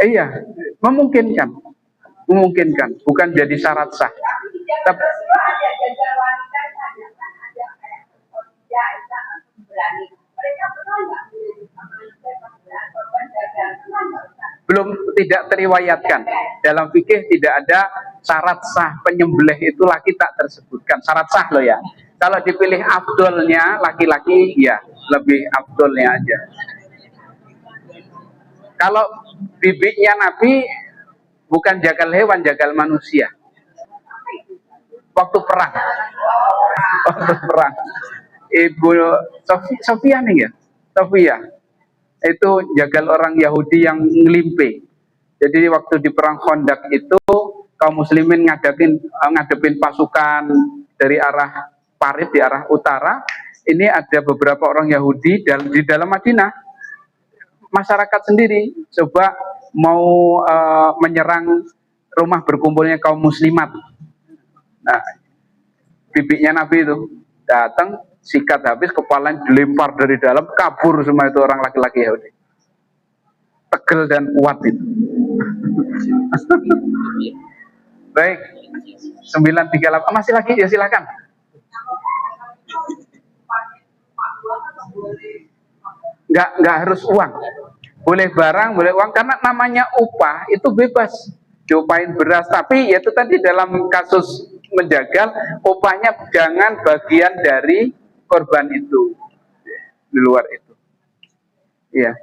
Iya, memungkinkan, bukan jadi syarat sah. Tapi, belum, tidak teriwayatkan dalam fikih, tidak ada syarat sah penyembelih itu laki tak tersebutkan. Syarat sah loh ya. Kalau dipilih afdolnya laki-laki, ya lebih afdolnya aja. Kalau bibitnya Nabi bukan jagal hewan, jagal manusia. Waktu perang, Ibu Sofia nih ya, Sofia itu jagal orang Yahudi yang ngelimpe. Jadi waktu di perang Khandaq itu kaum muslimin ngadepin pasukan dari arah Parit, di arah utara. Ini ada beberapa orang Yahudi di dalam Madinah. Masyarakat sendiri coba mau menyerang rumah berkumpulnya kaum muslimat. Nah, bibiknya Nabi itu datang, sikat habis, kepalanya dilempar dari dalam, kabur semua itu orang laki-laki Yahudi. Tegel dan kuat itu. Baik, 938 masih lagi, ya silakan. Nggak harus uang, boleh barang, boleh uang, karena namanya upah itu bebas, diupahin beras. Tapi ya itu tadi dalam kasus menjagal, upahnya jangan bagian dari korban itu, di luar itu. Iya,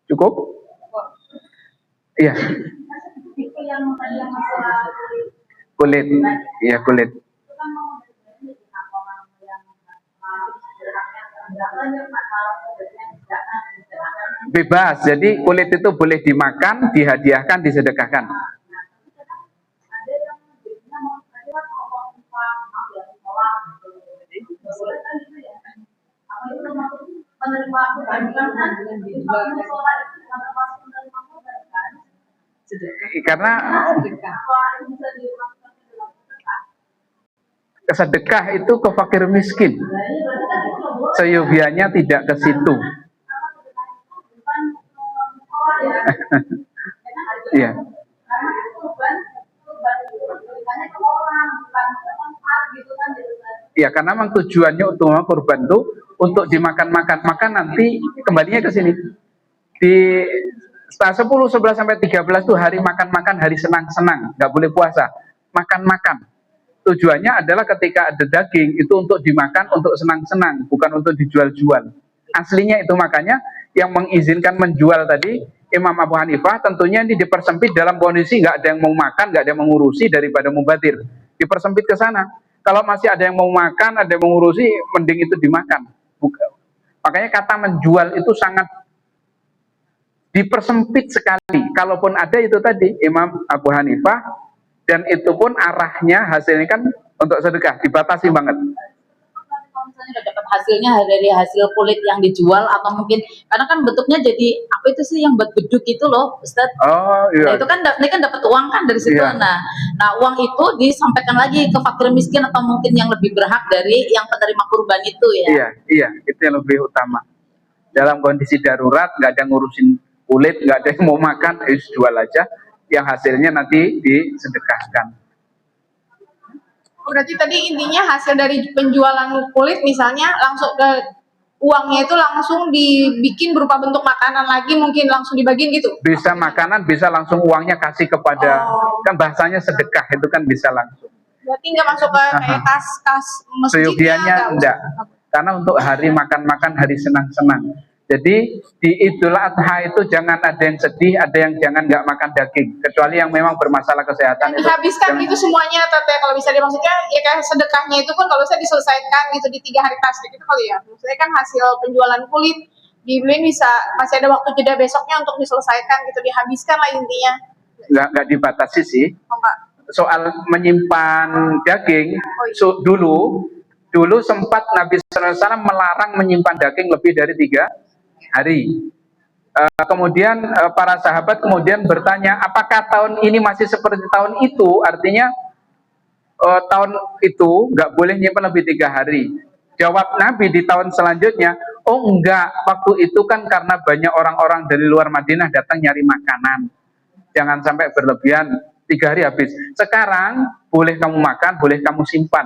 cukup? Iya, kulit, iya kulit. Bebas, jadi kulit itu boleh dimakan, dihadiahkan, disedekahkan. Karena sedekah itu ke fakir miskin, seyogianya tidak ke situ. Iya. Ya, karena memang tujuannya utama kurban itu untuk dimakan-makan, maka nanti kembalinya ke sini. Di 10, 11 sampai 13 itu hari makan-makan, hari senang-senang, nggak boleh puasa. Makan-makan. Tujuannya adalah ketika ada daging itu untuk dimakan, untuk senang-senang, bukan untuk dijual-jual. Aslinya itu, makanya yang mengizinkan menjual tadi Imam Abu Hanifah tentunya ini dipersempit dalam kondisi nggak ada yang mau makan, nggak ada yang mengurusi, daripada mubadir. Dipersempit ke sana. Kalau masih ada yang mau makan, ada yang mengurusi, mending itu dimakan. Makanya kata menjual itu sangat dipersempit sekali. Kalaupun ada itu tadi Imam Abu Hanifah, dan itu pun arahnya hasilnya kan untuk sedekah, dibatasi banget. Misalnya udah dapat hasilnya dari hasil kulit yang dijual, atau mungkin karena kan bentuknya jadi apa itu sih yang buat beduk itu loh, Ustadz. Oh iya. Nah, itu kan ini kan dapat uang kan dari situ. Iya. Nah uang itu disampaikan lagi ke fakir miskin atau mungkin yang lebih berhak dari yang penerima kurban itu ya. Iya, itu yang lebih utama. Dalam kondisi darurat nggak ada ngurusin kulit, nggak ada yang mau makan, jual aja, yang hasilnya nanti disedekahkan. Berarti tadi intinya hasil dari penjualan kulit misalnya langsung ke uangnya itu langsung dibikin berupa bentuk makanan lagi, mungkin langsung dibagiin gitu. Bisa makanan, bisa langsung uangnya kasih kepada, kan bahasanya sedekah itu kan bisa langsung. Berarti nggak masuk ke kayak kas masjidnya? Seyogianya enggak, karena untuk hari makan-makan, hari senang-senang. Jadi di Idul Adha itu jangan ada yang sedih, ada yang jangan nggak makan daging, kecuali yang memang bermasalah kesehatan. Dan dihabiskan itu semuanya, Tete, kalau bisa dimaksudnya ya kayak sedekahnya itu pun kalau bisa diselesaikan gitu di 3 hari tasrik itu kali ya. Maksudnya kan hasil penjualan kulit dibeliin bisa masih ada waktu jeda besoknya untuk diselesaikan gitu, dihabiskan lah intinya. Nggak dibatasi sih. Oh, enggak. Soal menyimpan daging, dulu sempat Nabi SAW melarang menyimpan daging lebih dari 3 hari. Kemudian para sahabat kemudian bertanya, apakah tahun ini masih seperti tahun itu? Artinya tahun itu nggak boleh nyimpan lebih 3 hari. Jawab Nabi di tahun selanjutnya, oh enggak, waktu itu kan karena banyak orang-orang dari luar Madinah datang nyari makanan. Jangan sampai berlebihan, 3 hari habis. Sekarang boleh kamu makan, boleh kamu simpan.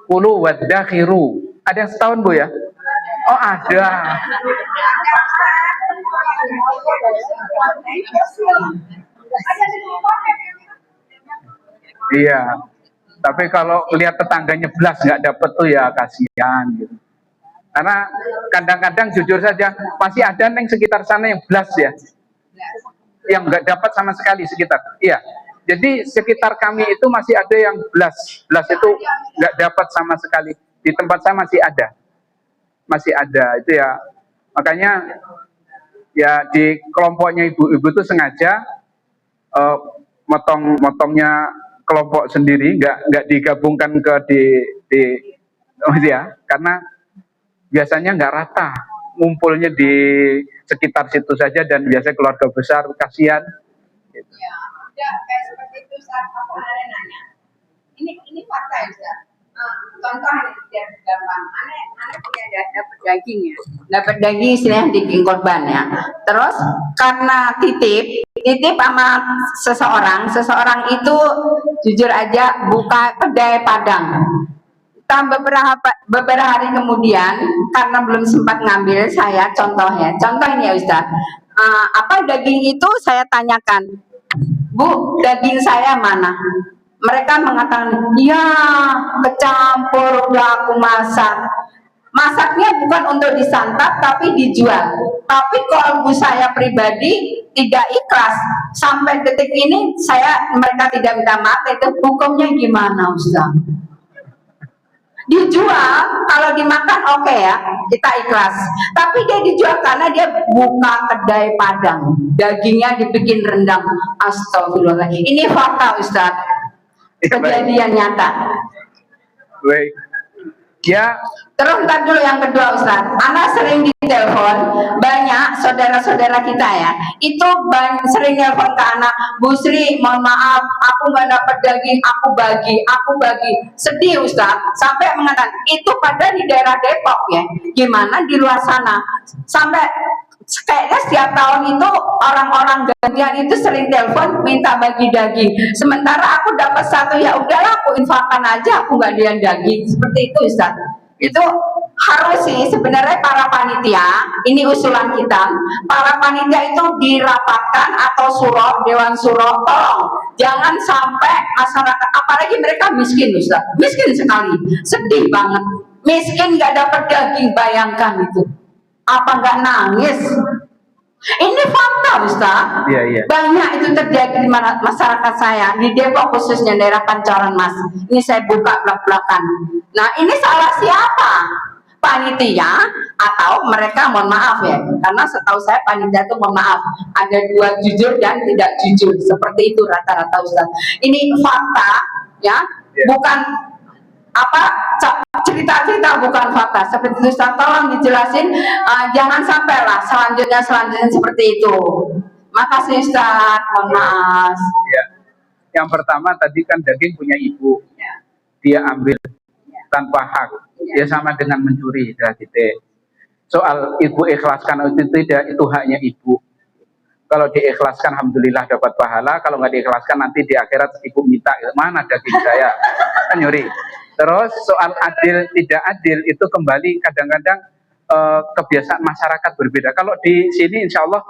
Kulu wadakhiru. Ada yang setahun, Bu, ya? Oh, ada. Iya. Tapi kalau lihat tetangganya belas nggak dapet tuh ya kasihan gitu. Karena kadang-kadang jujur saja masih ada yang sekitar sana yang belas ya, yang nggak dapat sama sekali sekitar. Iya. Jadi sekitar kami itu masih ada yang belas itu nggak dapat sama sekali. Di tempat saya masih ada itu ya. Makanya ya di kelompoknya ibu-ibu itu sengaja motongnya kelompok sendiri, nggak digabungkan ke ya, karena biasanya nggak rata, ngumpulnya di sekitar situ saja dan biasanya keluarga besar kasihan. Gitu. Ya, kayak seperti itu saat aku nanya. Ini fakta ya, Ustaz. Contoh yang gampang, aneh punya dapat daging ya, dapat daging istilahnya daging korban ya. Terus karena titip sama seseorang itu jujur aja buka kedai Padang. Beberapa hari kemudian karena belum sempat ngambil saya contoh ini ya Ustaz. Apa daging itu saya tanyakan, Bu, daging saya mana? Mereka mengatakan, ya kecampur udah aku masak. Masaknya bukan untuk disantap tapi dijual. Tapi kalau saya pribadi tidak ikhlas. Sampai detik ini mereka tidak minta maaf, itu hukumnya gimana Ustaz? Dijual, kalau dimakan oke ya, kita ikhlas. Tapi dia dijual karena dia buka kedai Padang. Dagingnya dibikin rendang. Astagfirullah. Ini fakta Ustaz. Kejadian nyata. Baik. Ya. Terus ntar dulu yang kedua Ustaz. Anak sering ditelepon banyak saudara-saudara kita ya. Itu sering telepon ke anak, Bu Sri, mohon maaf, aku nggak dapat daging, aku bagi. Sedih Ustaz. Sampai mengatakan itu pada di daerah Depok ya. Gimana di luar sana? Sampai kayaknya setiap tahun itu orang-orang gantian itu sering telepon minta bagi daging. Sementara aku dapat satu, ya udahlah aku infakkan aja, aku nggak dia daging. Seperti itu Ustaz. Itu harus sih sebenarnya para panitia, ini usulan kita, para panitia itu dirapatkan atau dewan suro, tolong jangan sampai masyarakat, apalagi mereka miskin Ustaz, miskin sekali, sedih banget, miskin nggak dapat daging, bayangkan itu. Apa nggak nangis? Ini fakta Ustaz. Iya. Banyak itu terjadi di masyarakat saya di Depok, khususnya daerah Pancoran Mas. Ini saya buka belak-belakan. Nah ini salah siapa? Panitia atau mereka, mohon maaf ya, karena setahu saya panitia itu mohon maaf ada 2 jujur dan tidak jujur, seperti itu rata-rata Ustaz. Ini fakta ya, bukan cerita-cerita, bukan fakta. Seperti itu Ustaz, tolong dijelasin, jangan sampai lah selanjutnya seperti itu. Makasih Ustaz, mohon maaf. Ya. Yang pertama tadi kan daging punya ibu, dia ambil tanpa hak, dia sama dengan mencuri. Soal ibu ikhlaskan itu tidak, itu haknya ibu. Kalau diikhlaskan alhamdulillah dapat pahala, kalau nggak diikhlaskan nanti di akhirat ibu minta mana daging saya, kan nyuri. Terus soal adil tidak adil itu kembali kadang-kadang kebiasaan masyarakat berbeda. Kalau di sini insya Allah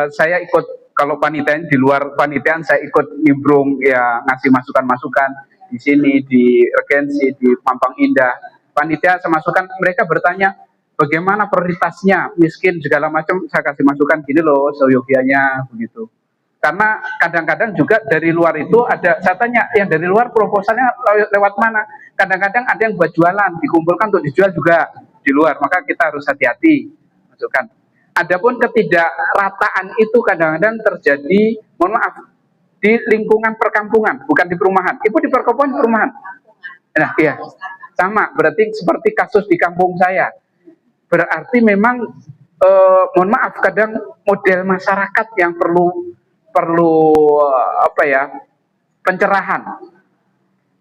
saya ikut, kalau panitia di luar panitiaan saya ikut nimbrung ya, ngasih masukan-masukan di sini, di Regensi, di Mampang Indah. Panitia saya masukan, mereka bertanya bagaimana prioritasnya, miskin segala macam, saya kasih masukan gini loh seyogianya begitu. Karena kadang-kadang juga dari luar itu ada, saya tanya yang dari luar proposalnya lewat mana? Kadang-kadang ada yang buat jualan, dikumpulkan untuk dijual juga di luar, maka kita harus hati-hati masukkan. Adapun ketidakrataan itu kadang-kadang terjadi, mohon maaf, di lingkungan perkampungan, bukan di perumahan. Ibu di perkampungan, perumahan. Nah, iya, sama. Berarti seperti kasus di kampung saya. Berarti memang, mohon maaf, kadang model masyarakat yang perlu apa ya, pencerahan.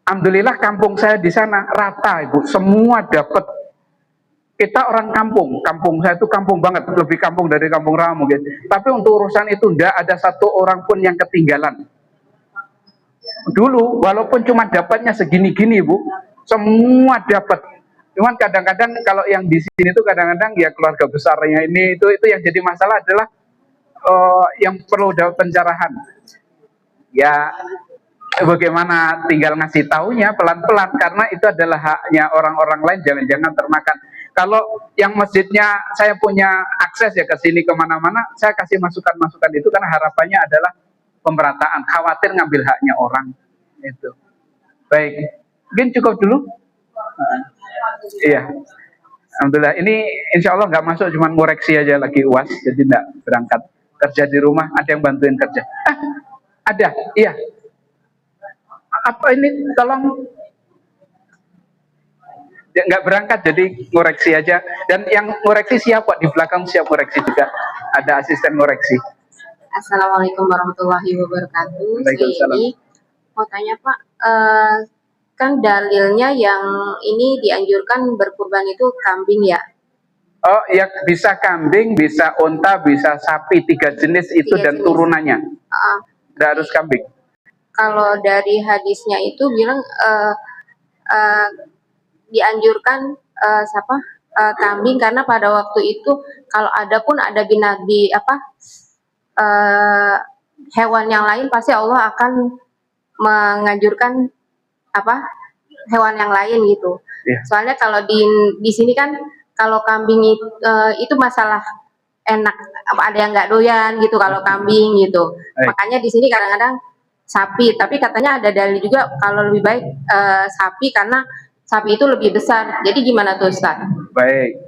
Alhamdulillah kampung saya di sana rata, Ibu, semua dapat. Kita orang kampung saya itu kampung banget, lebih kampung dari kampung rawa mungkin. Tapi untuk urusan itu tidak ada satu orang pun yang ketinggalan. Dulu walaupun cuma dapatnya segini-gini, Bu, semua dapat. Cuman kadang-kadang kalau yang di sini itu kadang-kadang ya keluarga besarnya ini itu yang jadi masalah adalah yang perlu dapat pencerahan. Ya bagaimana tinggal ngasih taunya pelan-pelan, karena itu adalah haknya orang-orang lain, jangan-jangan termakan. Kalau yang masjidnya saya punya akses ya ke sini kemana-mana, saya kasih masukan-masukan itu karena harapannya adalah pemerataan, khawatir ngambil haknya orang itu. Baik, mungkin cukup dulu. Iya, alhamdulillah. Ini insya Allah nggak masuk, cuma ngoreksi aja lagi UAS, jadi nggak berangkat kerja di rumah. Ada yang bantuin kerja? Ada, iya. Apa ini? Tolong. Nggak berangkat, jadi ngoreksi aja. Dan yang ngoreksi siap kok, di belakang siap ngoreksi juga. Ada asisten ngoreksi. Assalamualaikum warahmatullahi wabarakatuh. Saya ini mau tanya Pak, kan dalilnya yang ini dianjurkan berkurban itu kambing ya? Oh ya, bisa kambing, bisa unta, bisa sapi, 3 jenis itu 3 dan jenis. Turunannya. Nggak harus kambing. Kalau dari hadisnya itu bilang dianjurkan kambing karena pada waktu itu kalau ada pun ada hewan yang lain pasti Allah akan menganjurkan hewan yang lain gitu. Yeah. Soalnya kalau di sini kan kalau kambing itu masalah enak, ada yang nggak doyan gitu kalau kambing gitu. Makanya di sini kadang-kadang sapi, tapi katanya ada dalil juga kalau lebih baik sapi karena sapi itu lebih besar. Jadi gimana tuh Ustaz? Baik.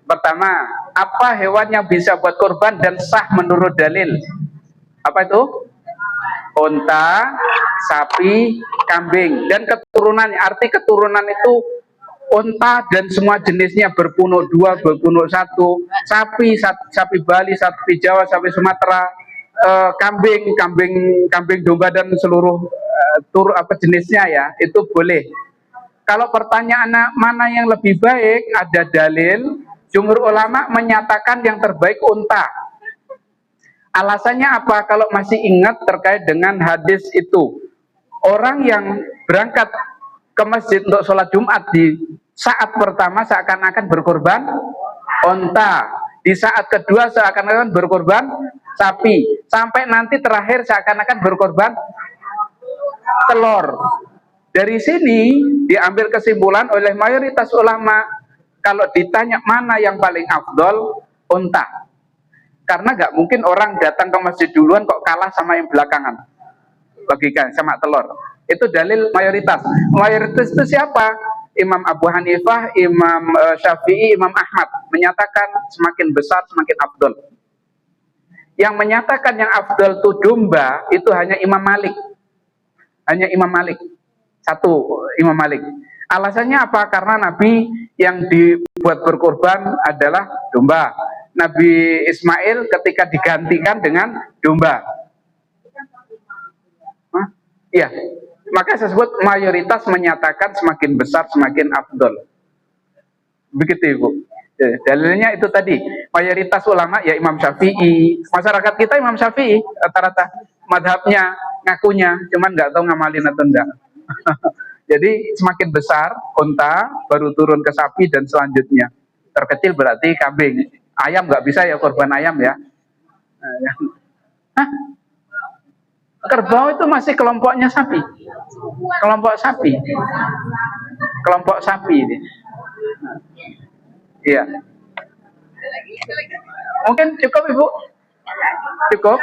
Pertama, apa hewan yang bisa buat korban dan sah menurut dalil? Apa itu? Unta, sapi, kambing, dan keturunannya. Arti keturunan itu unta dan semua jenisnya, berpunuk 2, berpunuk 1, sapi Bali, sapi Jawa, sapi Sumatera, kambing domba dan seluruh jenisnya ya, itu boleh. Kalau pertanyaannya mana yang lebih baik, ada dalil. Jumhur ulama menyatakan yang terbaik unta. Alasannya apa? Kalau masih ingat terkait dengan hadis itu, orang yang berangkat ke masjid untuk sholat Jumat di saat pertama seakan-akan berkorban unta, di saat kedua seakan-akan berkorban sapi, sampai nanti terakhir seakan-akan berkorban telur. Dari sini diambil kesimpulan oleh mayoritas ulama, kalau ditanya mana yang paling afdol, unta. Karena nggak mungkin orang datang ke masjid duluan kok kalah sama yang belakangan, bagikan sama telur. Itu dalil mayoritas. Mayoritas itu siapa? Imam Abu Hanifah, Imam Syafi'i, Imam Ahmad menyatakan semakin besar semakin afdol. Yang menyatakan yang afdol itu domba itu hanya Imam Malik. Hanya Imam Malik. Satu, Imam Malik. Alasannya apa? Karena Nabi yang dibuat berkorban adalah domba. Nabi Ismail ketika digantikan dengan domba. Iya. Maka saya sebut mayoritas menyatakan semakin besar semakin afdol. Begitu Ibu. Dalilnya itu tadi. mayoritas ulama ya Imam Syafi'i. Masyarakat kita Imam Syafi'i rata-rata madhabnya ngakunya, cuman nggak tahu ngamalin atau enggak. Jadi semakin besar unta, baru turun ke sapi dan selanjutnya. Terkecil berarti kambing. Ayam nggak bisa ya, korban ayam ya. Hah? Kerbau itu masih kelompoknya sapi. Kelompok sapi. Kelompok sapi ini. Iya. Mungkin cukup Ibu? Cukup?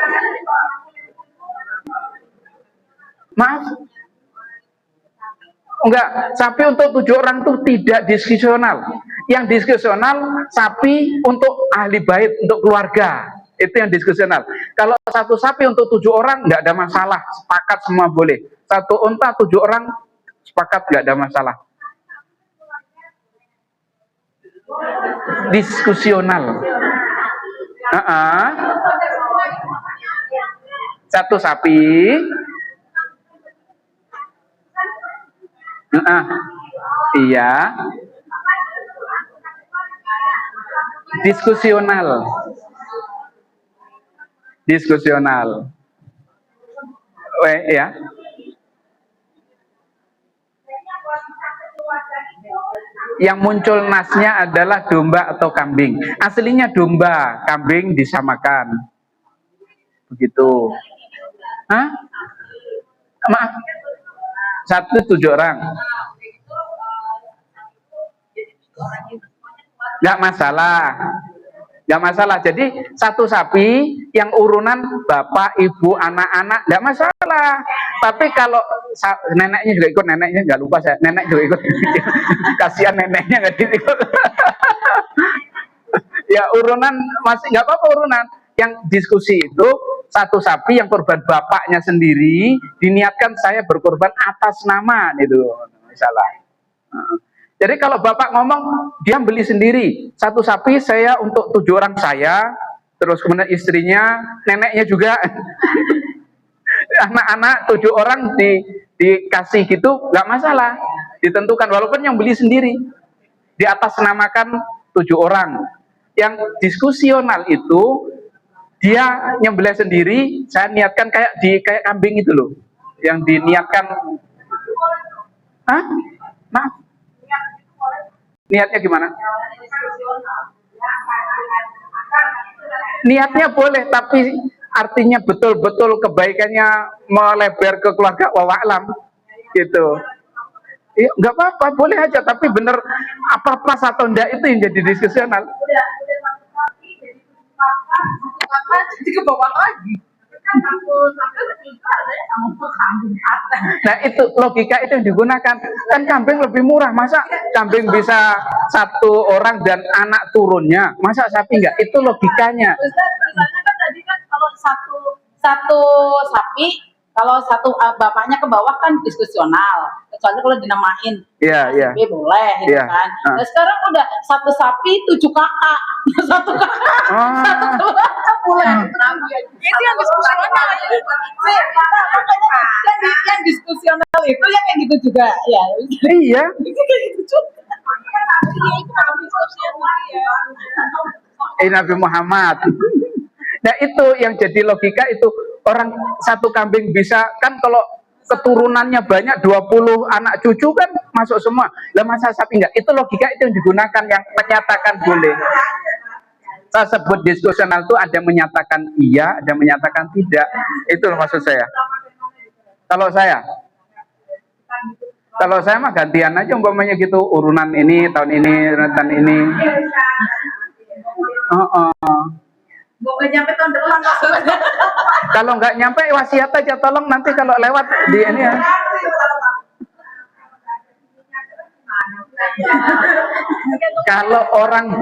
Maaf. Enggak, sapi untuk 7 orang itu tidak diskusional. Yang diskusional sapi untuk ahli bait, untuk keluarga. Itu yang diskusional. Kalau satu sapi untuk 7 orang enggak ada masalah, sepakat semua boleh. Satu unta 7 orang sepakat enggak ada masalah. Diskusional. Satu sapi. Iya. Diskusional. Diskusional. Ya. Yang muncul nasnya adalah domba atau kambing. Aslinya domba, kambing disamakan. Begitu. Hah? Maaf. 7 orang. Nggak masalah. Nggak masalah. Jadi satu sapi yang urunan bapak, ibu, anak-anak nggak masalah. Tapi kalau neneknya juga ikut, neneknya nggak lupa saya, nenek juga ikut. Kasihan neneknya nggak ikut. Ya urunan masih nggak apa-apa urunan. Yang diskusi itu satu sapi yang korban bapaknya sendiri diniatkan saya berkorban atas nama itu masalah. Jadi kalau bapak ngomong dia beli sendiri satu sapi saya untuk 7 orang saya, terus kemudian istrinya, neneknya juga, anak-anak 7 orang dikasih gitu nggak masalah, ditentukan walaupun yang beli sendiri di atas namakan 7 orang. Yang diskusional itu dia nyembelih sendiri, saya niatkan kayak kambing itu loh, yang diniatkan. Hah? Maaf. Niatnya gimana? Niatnya boleh, tapi artinya betul-betul kebaikannya melebar ke keluarga, wa'alam gitu. Ya, nggak apa-apa, boleh aja, tapi bener apa pas atau enggak itu yang jadi diskusional. Jadi ke bawah lagi. Nah itu logika itu yang digunakan. Kan kambing lebih murah, masa kambing bisa 1 orang dan anak turunnya, masa sapi enggak? Itu logikanya. Misalnya kan tadi kan kalau satu sapi, kalau satu bapaknya ke bawah kan diskusional, kecuali kalau dinamain. Iya. Boleh gitu kan. Nah sekarang udah satu sapi 7 kakak, satu kakak, satu keluarga boleh. Itu yang diskusional. Yang diskusional itu yang kayak gitu juga, ya. Iya. Kayak gitu juga. Nabi Muhammad. Nah itu yang jadi logika itu, orang satu kambing bisa kan kalau keturunannya banyak 20 anak cucu kan masuk semua. Lah masa sapi enggak? Itu logika itu yang digunakan, yang menyatakan boleh. Saya sebut diskusional itu ada menyatakan iya, ada menyatakan tidak. Itu maksud saya. Kalau saya mah gantian aja umpamanya gitu, urunan ini tahun ini, urunan ini. Nyampe tahun depan. Kalau nggak nyampe wasiat aja, tolong nanti kalau lewat di ini ya. Kalau orang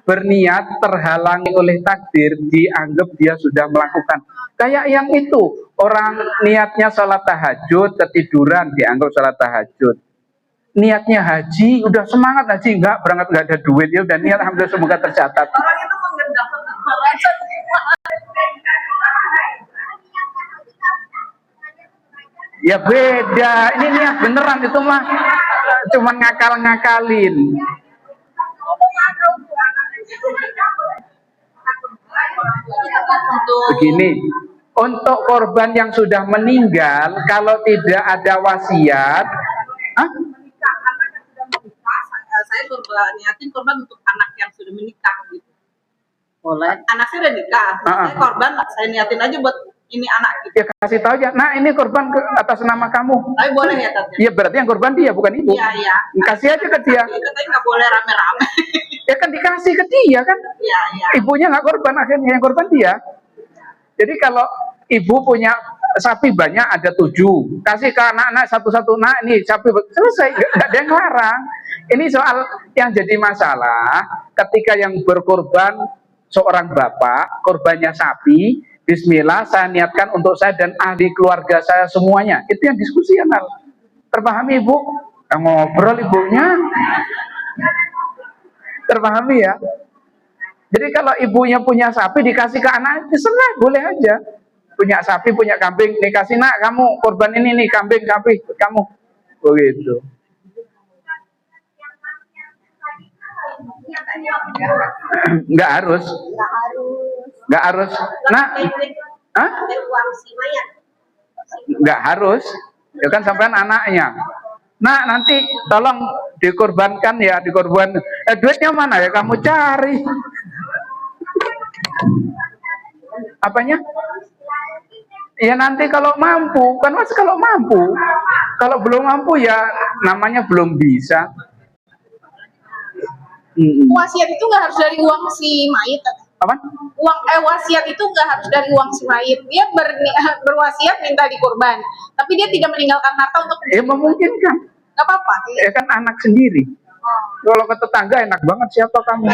berniat terhalangi oleh takdir, dianggap dia sudah melakukan. Kayak yang itu, orang niatnya sholat tahajud, ketiduran, dianggap sholat tahajud. Niatnya haji, udah semangat haji, berangkat nggak ada duit, ya udah niat, alhamdulillah semoga tercatat. Orang itu mengendap Ya beda, ini niat beneran itu mah, cuman ngakal-ngakalin. untuk Begini, untuk korban yang sudah meninggal, kalau tidak ada wasiat, hah? Saya niatin korban untuk anak yang sudah menikah gitu. boleh. Anak saya udah nikah, saya korban, saya niatin aja buat ini anak gitu. Ya kasih tahu aja. Nah ini korban atas nama kamu. Tapi boleh ya Tante? Iya berarti yang korban dia bukan ibu. Iya, iya. Kasih aja ke dia. Tapi katanya nggak boleh rame-rame. Ya kan dikasih ke dia kan. Iya, iya. Ibunya nggak korban, akhirnya yang korban dia. Jadi kalau ibu punya sapi banyak ada 7, kasih ke anak-anak satu-satu, nah ini sapi selesai, nggak ada yang larang. Ini soal yang jadi masalah ketika yang berkorban seorang bapak, korbannya sapi, bismillah saya niatkan untuk saya dan ahli keluarga saya semuanya. Itu yang diskusional. Terpahami ibu? Yang ngobrol ibunya. Terpahami ya? Jadi kalau ibunya punya sapi dikasih ke anak, terserah, boleh aja. Punya sapi, punya kambing, dikasih, nak kamu korban ini nih, kambing, kamu. Begitu. Nggak harus. Nggak harus. Nah, hah? Nggak harus. Ya kan sampean anaknya. Nah, nanti tolong dikorbankan ya, dikorban. Duitnya mana ya kamu cari? Apanya? Ya nanti kalau mampu, kan mas kalau mampu. Kalau belum mampu ya namanya belum bisa. Wasiat itu nggak harus dari uang si mayit. Apa? Wasiat itu nggak harus dari uang si mayit. Dia berwasiat minta dikorban, tapi dia tidak meninggalkan harta untuk. Memungkinkan. Nggak apa-apa. Ya kan anak sendiri. Kalau ke tetangga enak banget, siapa kamu?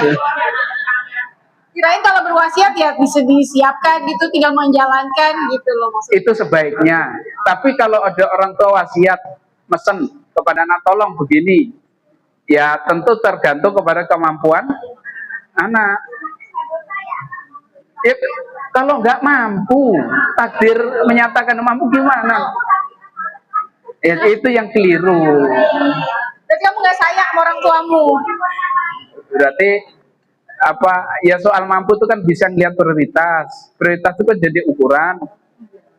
Kirain kalau berwasiat ya bisa disiapkan gitu, tinggal menjalankan gitu loh maksudnya. Itu sebaiknya. Tapi kalau ada orang tua wasiat mesen kepada anak, tolong begini, ya tentu tergantung kepada kemampuan anak. Ya, kalau nggak mampu, takdir menyatakan mampu gimana? Ya, itu yang keliru. Berarti kamu nggak sayang sama orang tuamu. Berarti apa ya, soal mampu itu kan bisa ngeliat prioritas. Prioritas itu kan jadi ukuran.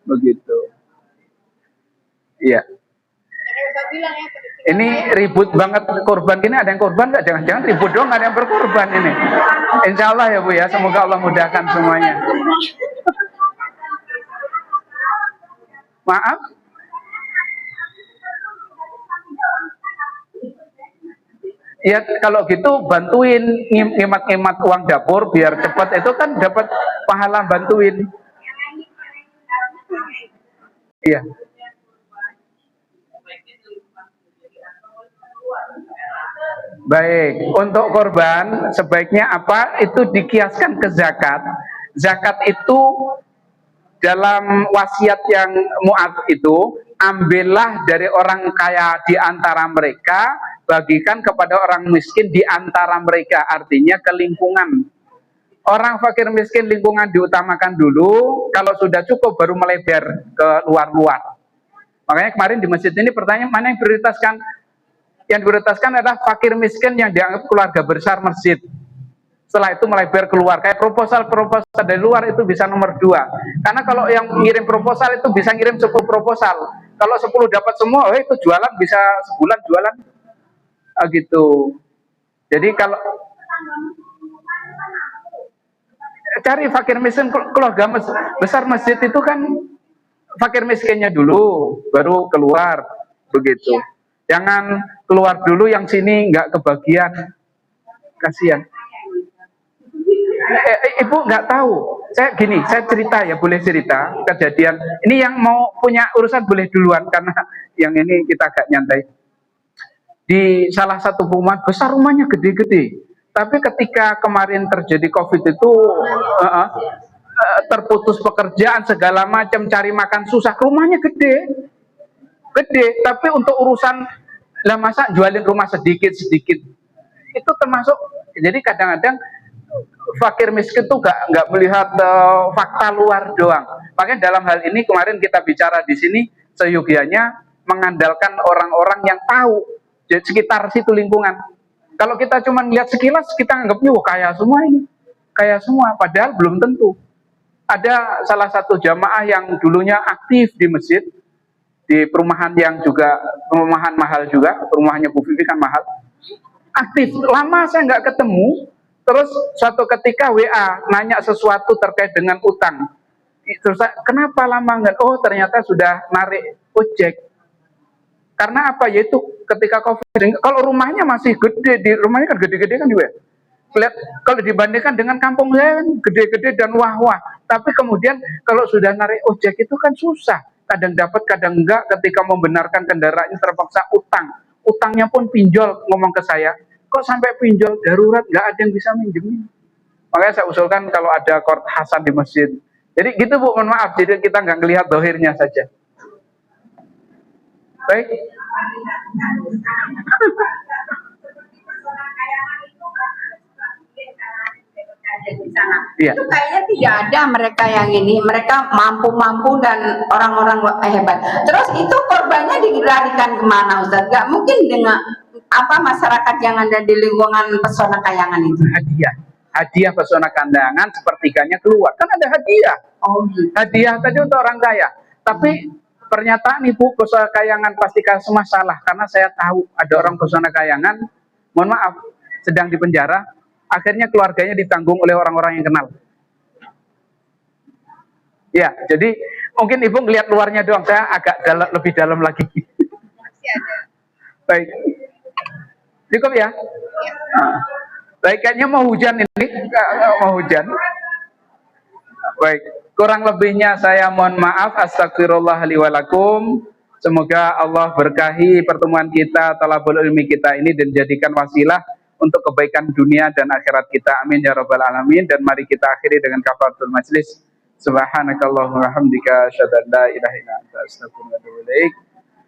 Begitu. Iya. Ini ribut banget korban gini, ada yang korban nggak? Jangan-jangan ribut dong, ada yang berkorban ini. Insya Allah ya Bu ya, semoga Allah mudahkan semuanya. Maaf. Ya kalau gitu bantuin ngemat-ngemat uang dapur biar cepat, itu kan dapat pahala bantuin. Iya. Baik, untuk korban sebaiknya apa? Itu dikiaskan ke zakat. Zakat itu dalam wasiat yang muat itu, ambillah dari orang kaya di antara mereka, bagikan kepada orang miskin di antara mereka, artinya ke lingkungan. Orang fakir miskin lingkungan diutamakan dulu, kalau sudah cukup baru melebar ke luar-luar. Makanya kemarin di masjid ini pertanyaan, mana yang prioritaskan? Yang diprioritaskan adalah fakir miskin yang dianggap keluarga besar masjid. Setelah itu melebar keluar, kayak proposal dari luar itu bisa nomor 2. Karena kalau yang ngirim proposal itu bisa ngirim 10 proposal. Kalau 10 dapat semua, itu jualan bisa sebulan jualan. Gitu. Jadi kalau cari fakir miskin keluarga besar masjid itu kan fakir miskinnya dulu, baru keluar begitu. Jangan keluar dulu yang sini nggak kebagian, kasihan. Ibu nggak tahu. Saya cerita ya, boleh cerita kejadian. Ini yang mau punya urusan boleh duluan karena yang ini kita agak nyantai. Di salah satu perumahan besar, rumahnya gede-gede. Tapi ketika kemarin terjadi COVID itu terputus pekerjaan segala macam, cari makan susah, rumahnya gede. Tapi untuk urusan lah masa jualin rumah sedikit-sedikit itu termasuk. Jadi kadang-kadang fakir miskin tuh nggak melihat fakta luar doang. Makanya dalam hal ini kemarin kita bicara di sini, seyogianya mengandalkan orang-orang yang tahu di sekitar situ lingkungan. Kalau kita cuma lihat sekilas, kita anggapnya wah kaya semua ini, kaya semua, padahal belum tentu. Ada salah satu jamaah yang dulunya aktif di masjid, di perumahan yang juga perumahan mahal juga, perumahannya Bu Vivi kan mahal. Aktif, lama saya nggak ketemu. Terus suatu ketika WA nanya sesuatu terkait dengan utang. Terus kenapa lama nggak? Oh ternyata sudah narik ojek. Karena apa? Yaitu ketika COVID. Kalau rumahnya masih gede, di rumahnya kan gede-gede kan juga. Lihat, kalau dibandingkan dengan kampung saya kan gede-gede dan wah-wah. Tapi kemudian kalau sudah narik ojek itu kan susah. Kadang dapat, kadang enggak. Ketika membenarkan kendaraannya terpaksa utang. Utangnya pun pinjol, ngomong ke saya. Kok sampai pinjol darurat, nggak ada yang bisa minjemin. Makanya saya usulkan kalau ada qard hasan di masjid. Jadi gitu Bu, mohon maaf. Jadi kita nggak ngelihat dohirnya saja. Baik. Iya. Itu kayaknya tidak ada mereka yang ini, mereka mampu-mampu dan orang-orang hebat. Terus itu korbannya dilarikan kemana Ustaz? Gak mungkin dengan apa masyarakat yang ada di lingkungan Pesona Kayangan itu. Hadiah Pesona Kandangan sepertiganya keluar, kan ada hadiah. Oh gitu. Hadiah tadi untuk orang kaya. Tapi pernyataan Ibu Pesona Kayangan pastikan semua salah, karena saya tahu ada orang Pesona Kayangan, mohon maaf, sedang di penjara. Akhirnya keluarganya ditanggung oleh orang-orang yang kenal. Ya, jadi mungkin Ibu ngelihat luarnya doang, saya agak lebih dalam lagi. Baik, cukup ya. Baik, kayaknya mau hujan ini, mau hujan. Baik, kurang lebihnya saya mohon maaf. Astagfirullah li wa lakum. Semoga Allah berkahi pertemuan kita, talabul ilmi kita ini, dan jadikan wasilah untuk kebaikan dunia dan akhirat kita. Amin ya rabbal alamin. Dan mari kita akhiri dengan kafaratul majlis. Subhanakallahumma wa hamdika asyhadu an la ilaha illa anta astaghfiruka wa atubu ilaik.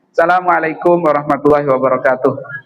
Assalamualaikum warahmatullahi wabarakatuh.